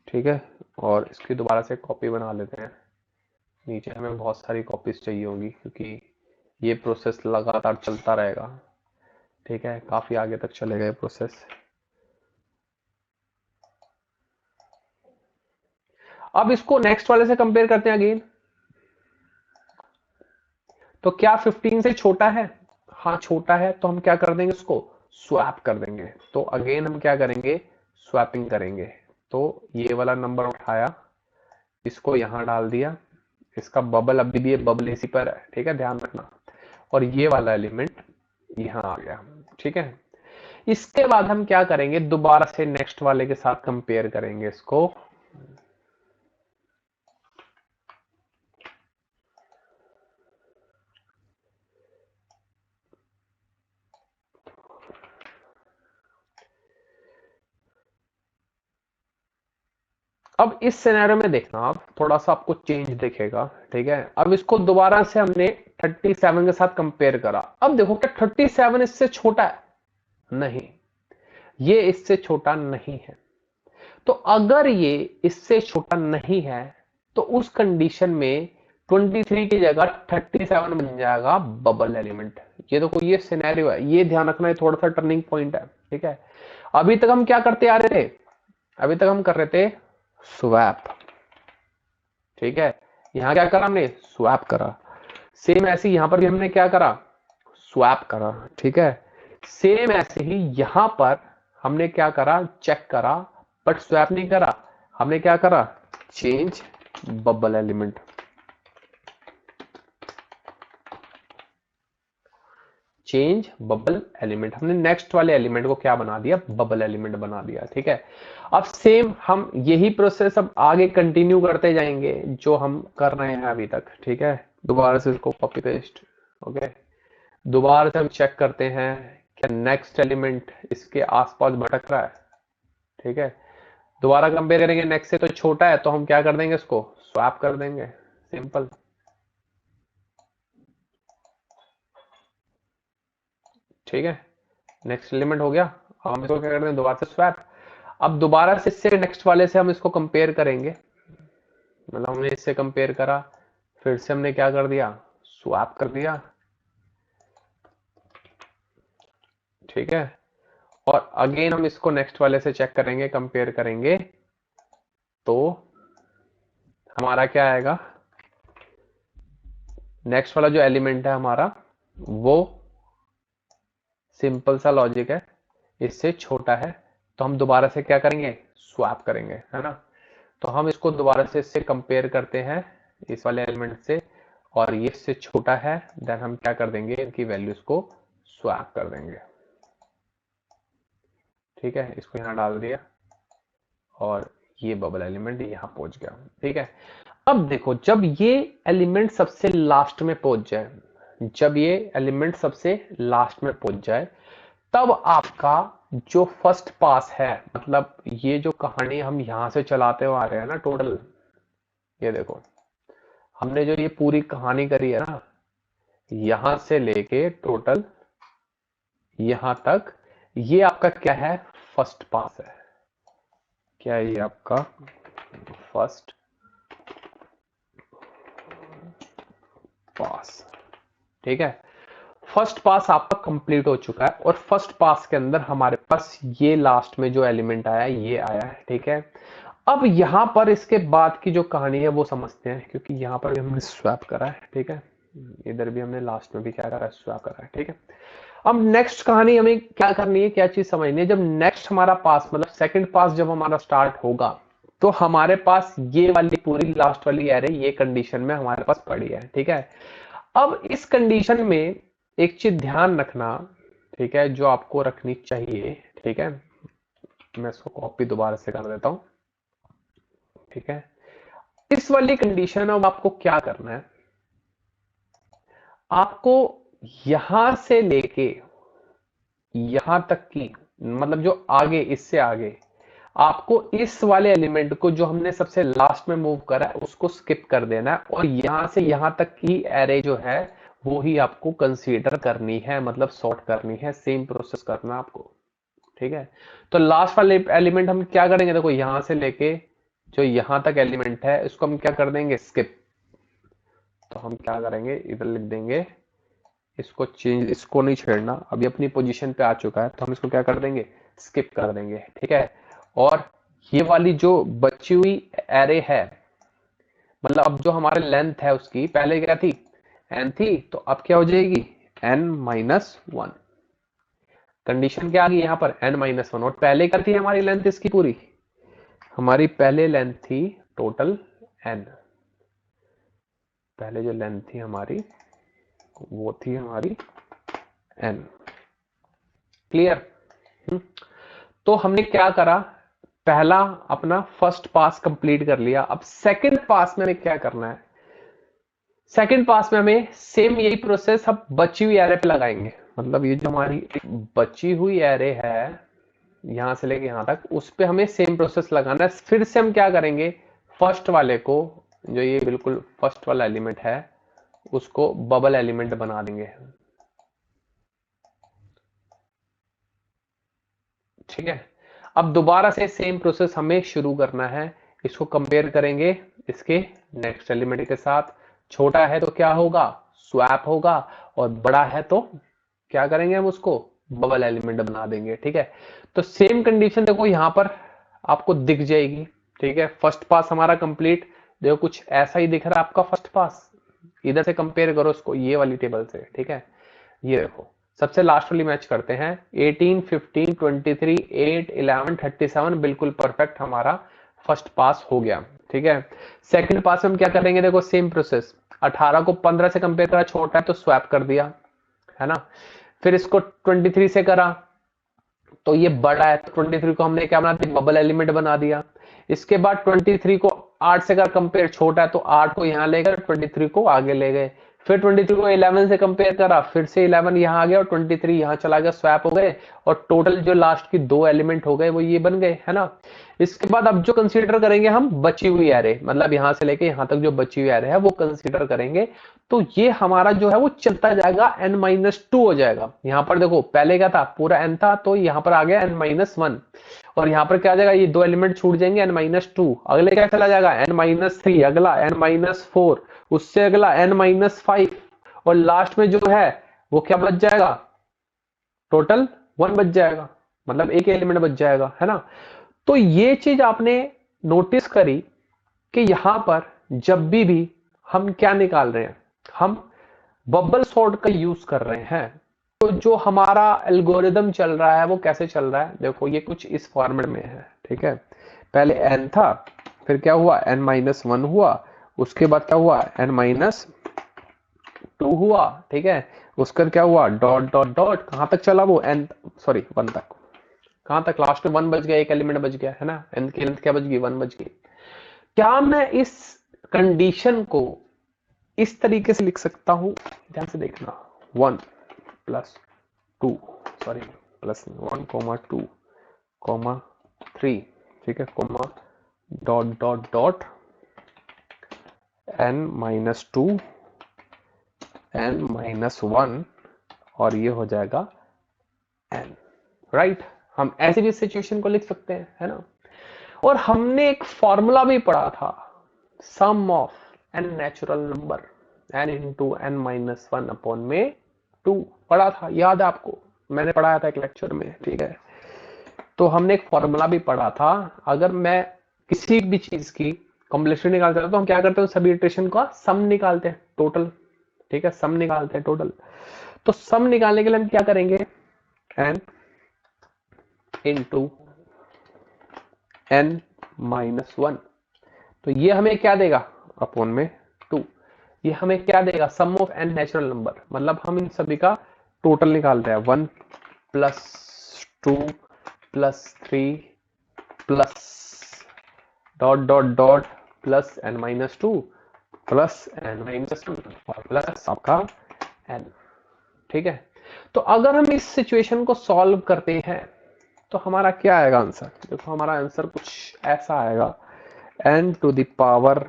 ठीक है, और इसकी दोबारा से कॉपी बना लेते हैं। नीचे हमें बहुत सारी कॉपीज चाहिए होगी क्योंकि ये प्रोसेस लगातार चलता रहेगा, ठीक है, काफी आगे तक चलेगा ये प्रोसेस। अब इसको नेक्स्ट वाले से कंपेयर करते हैं अगेन, तो क्या 15 से छोटा है, हाँ छोटा है, तो हम क्या कर देंगे, उसको स्वैप कर देंगे। तो अगेन हम क्या करेंगे, स्वैपिंग करेंगे। तो ये वाला नंबर उठाया, इसको यहां डाल दिया, इसका बबल अभी भी ये बबल इसी पर है, ठीक है, ध्यान रखना, और ये वाला एलिमेंट यहां आ गया, ठीक है। इसके बाद हम क्या करेंगे, दोबारा से नेक्स्ट वाले के साथ कंपेयर करेंगे इसको। अब इस सिनेरियो में देखना आप, थोड़ा सा आपको चेंज दिखेगा, ठीक है। अब इसको दोबारा से हमने 37 के साथ कंपेयर करा। अब देखो क्या 37 इससे छोटा है, नहीं, ये इससे छोटा नहीं है। तो अगर ये इससे छोटा नहीं है तो उस कंडीशन में 23 की जगह 37 बन जाएगा बबल एलिमेंट। ये देखो ये सिनेरियो है, ये ध्यान रखना, है थोड़ा सा टर्निंग पॉइंट है, ठीक है। अभी तक हम क्या करते आ रहे थे, अभी तक हम कर रहे थे स्वैप, ठीक है। यहां क्या करा हमने, स्वैप करा। सेम ऐसे यहां पर भी हमने क्या करा, स्वैप करा, ठीक है। सेम ऐसे ही यहां पर हमने क्या करा, चेक करा, बट स्वैप नहीं करा, हमने क्या करा, change bubble element. Change bubble element, हमने नेक्स्ट वाले एलिमेंट को क्या बना दिया, बबल एलिमेंट बना दिया, ठीक है। अब सेम हम यही प्रोसेस अब आगे कंटिन्यू करते जाएंगे जो हम कर रहे हैं अभी तक, ठीक है। दोबारा से इसको कॉपी पेस्ट, ओके। दोबारा से हम चेक करते हैं क्या नेक्स्ट एलिमेंट इसके आसपास भटक रहा है, ठीक है। दोबारा कंपेयर करेंगे, नेक्स्ट से तो छोटा है तो हम क्या कर देंगे, इसको स्वैप कर देंगे, सिंपल, ठीक है। नेक्स्ट एलिमेंट हो गया, हम इसको क्या करते हैं, दोबारा से स्वैप। अब दोबारा से इससे नेक्स्ट वाले से हम इसको कंपेयर करेंगे, मतलब हमने इससे कंपेयर करा, फिर से हमने क्या कर दिया, स्वैप कर दिया, ठीक है। और अगेन हम इसको नेक्स्ट वाले से चेक करेंगे, कंपेयर करेंगे, तो हमारा क्या आएगा, नेक्स्ट वाला जो एलिमेंट है हमारा वो सिंपल सा लॉजिक है, इससे छोटा है, तो हम दोबारा से क्या करेंगे, स्वैप करेंगे, है ना। तो हम इसको दोबारा से इससे कंपेयर करते हैं, इस वाले एलिमेंट से, और ये इससे छोटा है, देन हम क्या कर देंगे, इनकी वैल्यूज को स्वैप कर देंगे, ठीक है। इसको यहां डाल दिया और ये बबल एलिमेंट यहां पहुंच गया, ठीक है। अब देखो जब ये एलिमेंट सबसे लास्ट में पहुंच जाए, जब ये एलिमेंट सबसे लास्ट में पहुंच जाए, तब आपका जो फर्स्ट पास है, मतलब ये जो कहानी हम यहां से चलाते हुए आ रहे हैं ना टोटल, ये देखो हमने जो ये पूरी कहानी करी है ना, यहां से लेके टोटल यहां तक, ये आपका क्या है, फर्स्ट पास है। क्या ये आपका फर्स्ट पास, ठीक है। फर्स्ट पास आपका कंप्लीट हो चुका है, और फर्स्ट पास के अंदर हमारे पास ये लास्ट में जो एलिमेंट आया ये आया है, ठीक है। अब यहां पर इसके बाद की जो कहानी है वो समझते हैं, क्योंकि यहां पर भी हमने स्वैप करा है, ठीक है। इधर भी हमने लास्ट में भी क्या करा है, स्वैप करा है, ठीक है। अब नेक्स्ट कहानी हमें क्या करनी है, क्या चीज समझनी है, जब नेक्स्ट हमारा पास मतलब सेकंड पास जब हमारा स्टार्ट होगा तो हमारे पास ये वाली पूरी लास्ट वाली एरे ये कंडीशन में हमारे पास पड़ी है, ठीक है। अब इस कंडीशन में एक चीज ध्यान रखना, ठीक है, जो आपको रखनी चाहिए, ठीक है, मैं इसको कॉपी दोबारा से कर देता हूं, ठीक है। इस वाली कंडीशन अब आपको क्या करना है, आपको यहां से लेके यहां तक की मतलब जो आगे इससे आगे आपको इस वाले एलिमेंट को जो हमने सबसे लास्ट में मूव करा है उसको स्किप कर देना है और यहां से यहां तक की एरे जो है वो ही आपको कंसीडर करनी है, मतलब सॉर्ट करनी है, सेम प्रोसेस करना है आपको, ठीक है। तो लास्ट वाले एलिमेंट हम क्या करेंगे, देखो यहां से लेके जो यहां तक एलिमेंट है इसको हम क्या कर देंगे, स्किप। तो हम क्या करेंगे, इधर लिख देंगे, इसको चेंज, इसको नहीं छेड़ना, अभी अपनी पोजीशन पे आ चुका है तो हम इसको क्या कर देंगे, स्किप कर देंगे, ठीक है। और ये वाली जो बची हुई एरे है, मतलब अब जो हमारे लेंथ है उसकी पहले क्या थी, n थी, तो अब क्या हो जाएगी n-1। कंडीशन क्या आ गई यहाँ पर n-1, और पहले क्या थी हमारी लेंथ इसकी पूरी, हमारी पहले लेंथ थी टोटल n, पहले जो लेंथ थी हमारी वो थी हमारी n। क्लियर। तो हमने क्या करा, पहला अपना फर्स्ट पास कंप्लीट कर लिया। अब सेकंड पास में हमें क्या करना है, सेकंड पास में हमें सेम यही प्रोसेस हम बची हुई एरे पे लगाएंगे, मतलब ये जो हमारी बची हुई एरे है यहां से लेके यहां तक, उस पे हमें सेम प्रोसेस लगाना है। फिर से हम क्या करेंगे, फर्स्ट वाले को जो ये बिल्कुल फर्स्ट वाला एलिमेंट है उसको बबल एलिमेंट बना देंगे, ठीक है। अब दोबारा से सेम प्रोसेस हमें शुरू करना है, इसको कंपेयर करेंगे इसके नेक्स्ट एलिमेंट के साथ। छोटा है तो क्या होगा, स्वैप होगा, और बड़ा है तो क्या करेंगे, हम उसको बबल एलिमेंट बना देंगे, ठीक है। तो सेम कंडीशन देखो यहां पर आपको दिख जाएगी, ठीक है। फर्स्ट पास हमारा कंप्लीट, देखो कुछ ऐसा ही दिख रहा है आपका फर्स्ट पास, इधर से कंपेयर करो इसको ये वाली टेबल से, ठीक है। ये देखो सबसे लास्ट वाली मैच करते हैं, 18, 15, 23, 8, 11, 37 बिल्कुल परफेक्ट हमारा फर्स्ट पास हो गया, ठीक है। सेकंड पास में हम क्या करेंगे, देखो सेम प्रोसेस, 18 को 15 से कंपेयर करा, छोटा है तो स्वैप कर दिया, है ना। फिर इसको 23 से करा तो ये बड़ा है, तो 23 को हमने क्या बना दिया, बबल एलिमेंट बना दिया। इसके बाद 23 को 8 से कर कंपेयर, छोटा है तो 8 को यहां ले गए, 23 को आगे ले गए। फिर 23 को 11 से कंपेयर करा, फिर से 11 यहां आ गया और 23 यहां चला गया, स्वैप हो गए, और टोटल जो लास्ट की दो एलिमेंट हो गए वो ये बन गए, है ना। इसके बाद अब जो कंसीडर करेंगे हम बची हुई एरे, मतलब यहां से लेके यहां तक जो बची हुई एरे है वो कंसीडर करेंगे। तो ये हमारा जो है वो चलता जाएगा, n-2 हो जाएगा। यहां पर देखो पहले क्या था, पूरा n था, तो यहां पर आ गया n-1, और यहां पर क्या आ जाएगा, ये दो एलिमेंट छूट जाएंगे, n-2, अगले क्या चला जाएगा n-3, अगला n-4, उससे अगला n-5, और लास्ट में जो है वो क्या बच जाएगा, टोटल 1 बच जाएगा, मतलब एक एलिमेंट बच जाएगा, है ना। तो ये चीज आपने नोटिस करी कि यहां पर जब भी हम क्या निकाल रहे हैं, हम बबल सॉर्ट का यूज कर रहे हैं। तो जो हमारा एल्गोरिदम चल रहा है वो कैसे चल रहा है, देखो ये कुछ इस फॉर्मेट में है, ठीक है। पहले n था, फिर क्या हुआ n-1 हुआ, उसके बाद क्या हुआ n-2 हुआ, ठीक है। उसका क्या हुआ डॉट डॉट डॉट, कहां तक चला वो n, सॉरी 1 तक, कहां तक, लास्ट में 1 बच गया, एक एलिमेंट बच गया, है ना। n की लेंथ क्या बच गई, 1 बच गई। क्या मैं इस कंडीशन को इस तरीके से लिख सकता हूं, ध्यान से देखना, 1 प्लस 2, सॉरी प्लस 1, 2, 3, ठीक है, coma dot dot dot n-2, n-1, और ये हो जाएगा n, राइट। हम ऐसी भी सिचुएशन को लिख सकते हैं, है ना। और हमने एक फॉर्मूला भी पढ़ा था, sum of n natural number n into n-1 upon में 2 पढ़ा था, याद है आपको, मैंने पढ़ाया था एक लेक्चर में, ठीक है। तो हमने एक फॉर्मूला भी पढ़ा था, अगर मैं किसी भी चीज की कॉम्प्लेक्सिटी निकालते हैं तो हम क्या करते हैं, सभी इटरेशन का सम निकालते हैं, टोटल, ठीक है, सम निकालते हैं टोटल। तो सम निकालने के लिए हम क्या करेंगे, n इंटू n माइनस 1, तो ये हमें क्या देगा, अपॉन में 2, ये हमें क्या देगा, सम ऑफ n नेचुरल नंबर, मतलब हम इन सभी का टोटल निकाल रहे हैं, 1 plus 2 plus 3 plus dot dot dot plus n minus 2 plus n minus 1 और प्लस आपका n। ठीक है, तो अगर हम इस सिचुएशन को सॉल्व करते हैं तो हमारा क्या आएगा आंसर, देखो हमारा आंसर कुछ ऐसा आएगा, n टू द पावर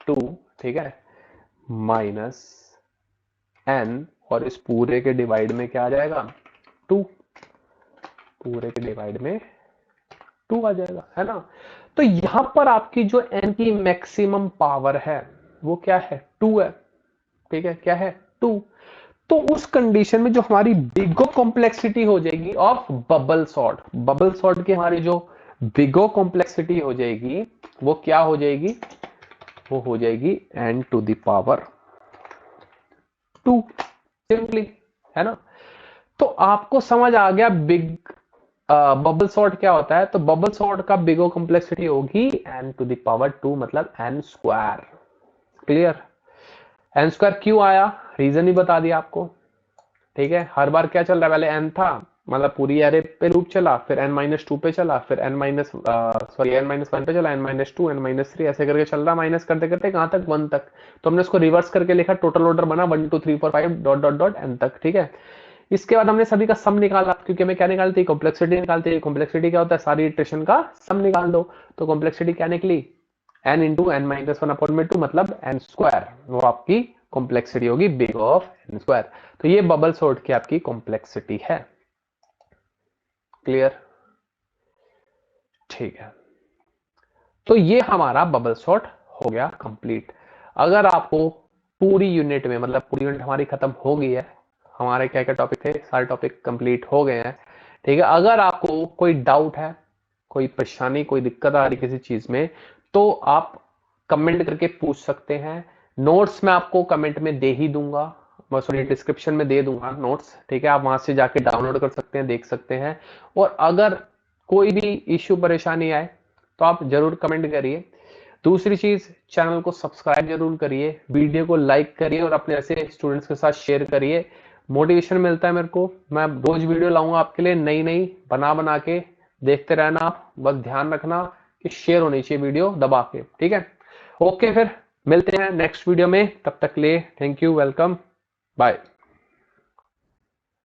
2, ठीक है, माइनस n, और इस पूरे के डिवाइड में क्या आ जाएगा, 2, पूरे के डिवाइड में 2 आ जाएगा, है ना। तो यहां पर आपकी जो n की मैक्सिमम पावर है वो क्या है, 2 है, ठीक है, क्या है, 2। तो उस कंडीशन में जो हमारी बिगो कॉम्प्लेक्सिटी हो जाएगी ऑफ बबल सॉर्ट की हमारी जो बिगो कॉम्प्लेक्सिटी हो जाएगी वो क्या हो जाएगी, वो हो जाएगी n to the power 2, simply, है ना। तो आपको समझ आ गया बिग बबल सॉर्ट क्या होता है, तो बबल सॉर्ट का बिगो कॉम्प्लेक्सिटी होगी n टू द पावर 2, मतलब n square. Clear, n square क्यों आया, रीजन ही बता दिया आपको, ठीक है। हर बार क्या चल रहा है, पहले n था, मतलब पूरी एरे पे लूप चला, फिर n माइनस 2 पे चला, फिर n माइनस n माइनस 1 पे चला, n माइनस 2, n माइनस 3, ऐसे करके चल रहा, माइनस करते करते कहां तक, 1 तक। तो हमने इसको रिवर्स करके लिखा, टोटल ऑर्डर बना 1 2 3 4 5 डॉट डॉट डॉट n तक, ठीक है। इसके बाद हमने सभी का सम निकाला, क्योंकि हमें क्या निकालती है, कॉम्प्लेक्सिटी निकालती है। कॉम्प्लेक्सिटी क्या होता है, सारी इटरेशन का सम निकाल दो। तो कॉम्प्लेक्सिटी क्या निकली, n into n minus 1 upon में 2, मतलब n स्क्वायर, वो आपकी कॉम्प्लेक्सिटी होगी बिग ऑफ n स्क्वायर। तो ये बबल सॉर्ट की आपकी कॉम्प्लेक्सिटी है। क्लियर, ठीक है। तो ये हमारा बबल सॉर्ट हो गया कंप्लीट। अगर आपको पूरी यूनिट में, मतलब पूरी यूनिट हमारी खत्म हो गई है, हमारे क्या क्या टॉपिक थे, सारे टॉपिक कंप्लीट हो गए हैं, ठीक है। अगर आपको कोई डाउट है, कोई परेशानी, कोई दिक्कत आ रही किसी चीज में, तो आप कमेंट करके पूछ सकते हैं। नोट्स मैं आपको कमेंट में दे ही दूंगा, सॉरी डिस्क्रिप्शन में दे दूंगा नोट्स, ठीक है। आप वहां से जाके डाउनलोड कर सकते हैं, देख सकते हैं। और अगर कोई भी इश्यू परेशानी आए तो आप जरूर कमेंट करिए। दूसरी चीज, चैनल को सब्सक्राइब जरूर करिए, वीडियो को लाइक करिए और अपने ऐसे स्टूडेंट्स के साथ शेयर करिए। मोटिवेशन मिलता है मेरे को, मैं रोज वीडियो लाऊंगा आपके लिए नई नई बना के, देखते रहना आप। बस ध्यान रखना कि शेयर होनी चाहिए वीडियो दबा के, ठीक है। ओके, फिर मिलते हैं नेक्स्ट वीडियो में, तब तक के लिए थैंक यू, वेलकम, बाय।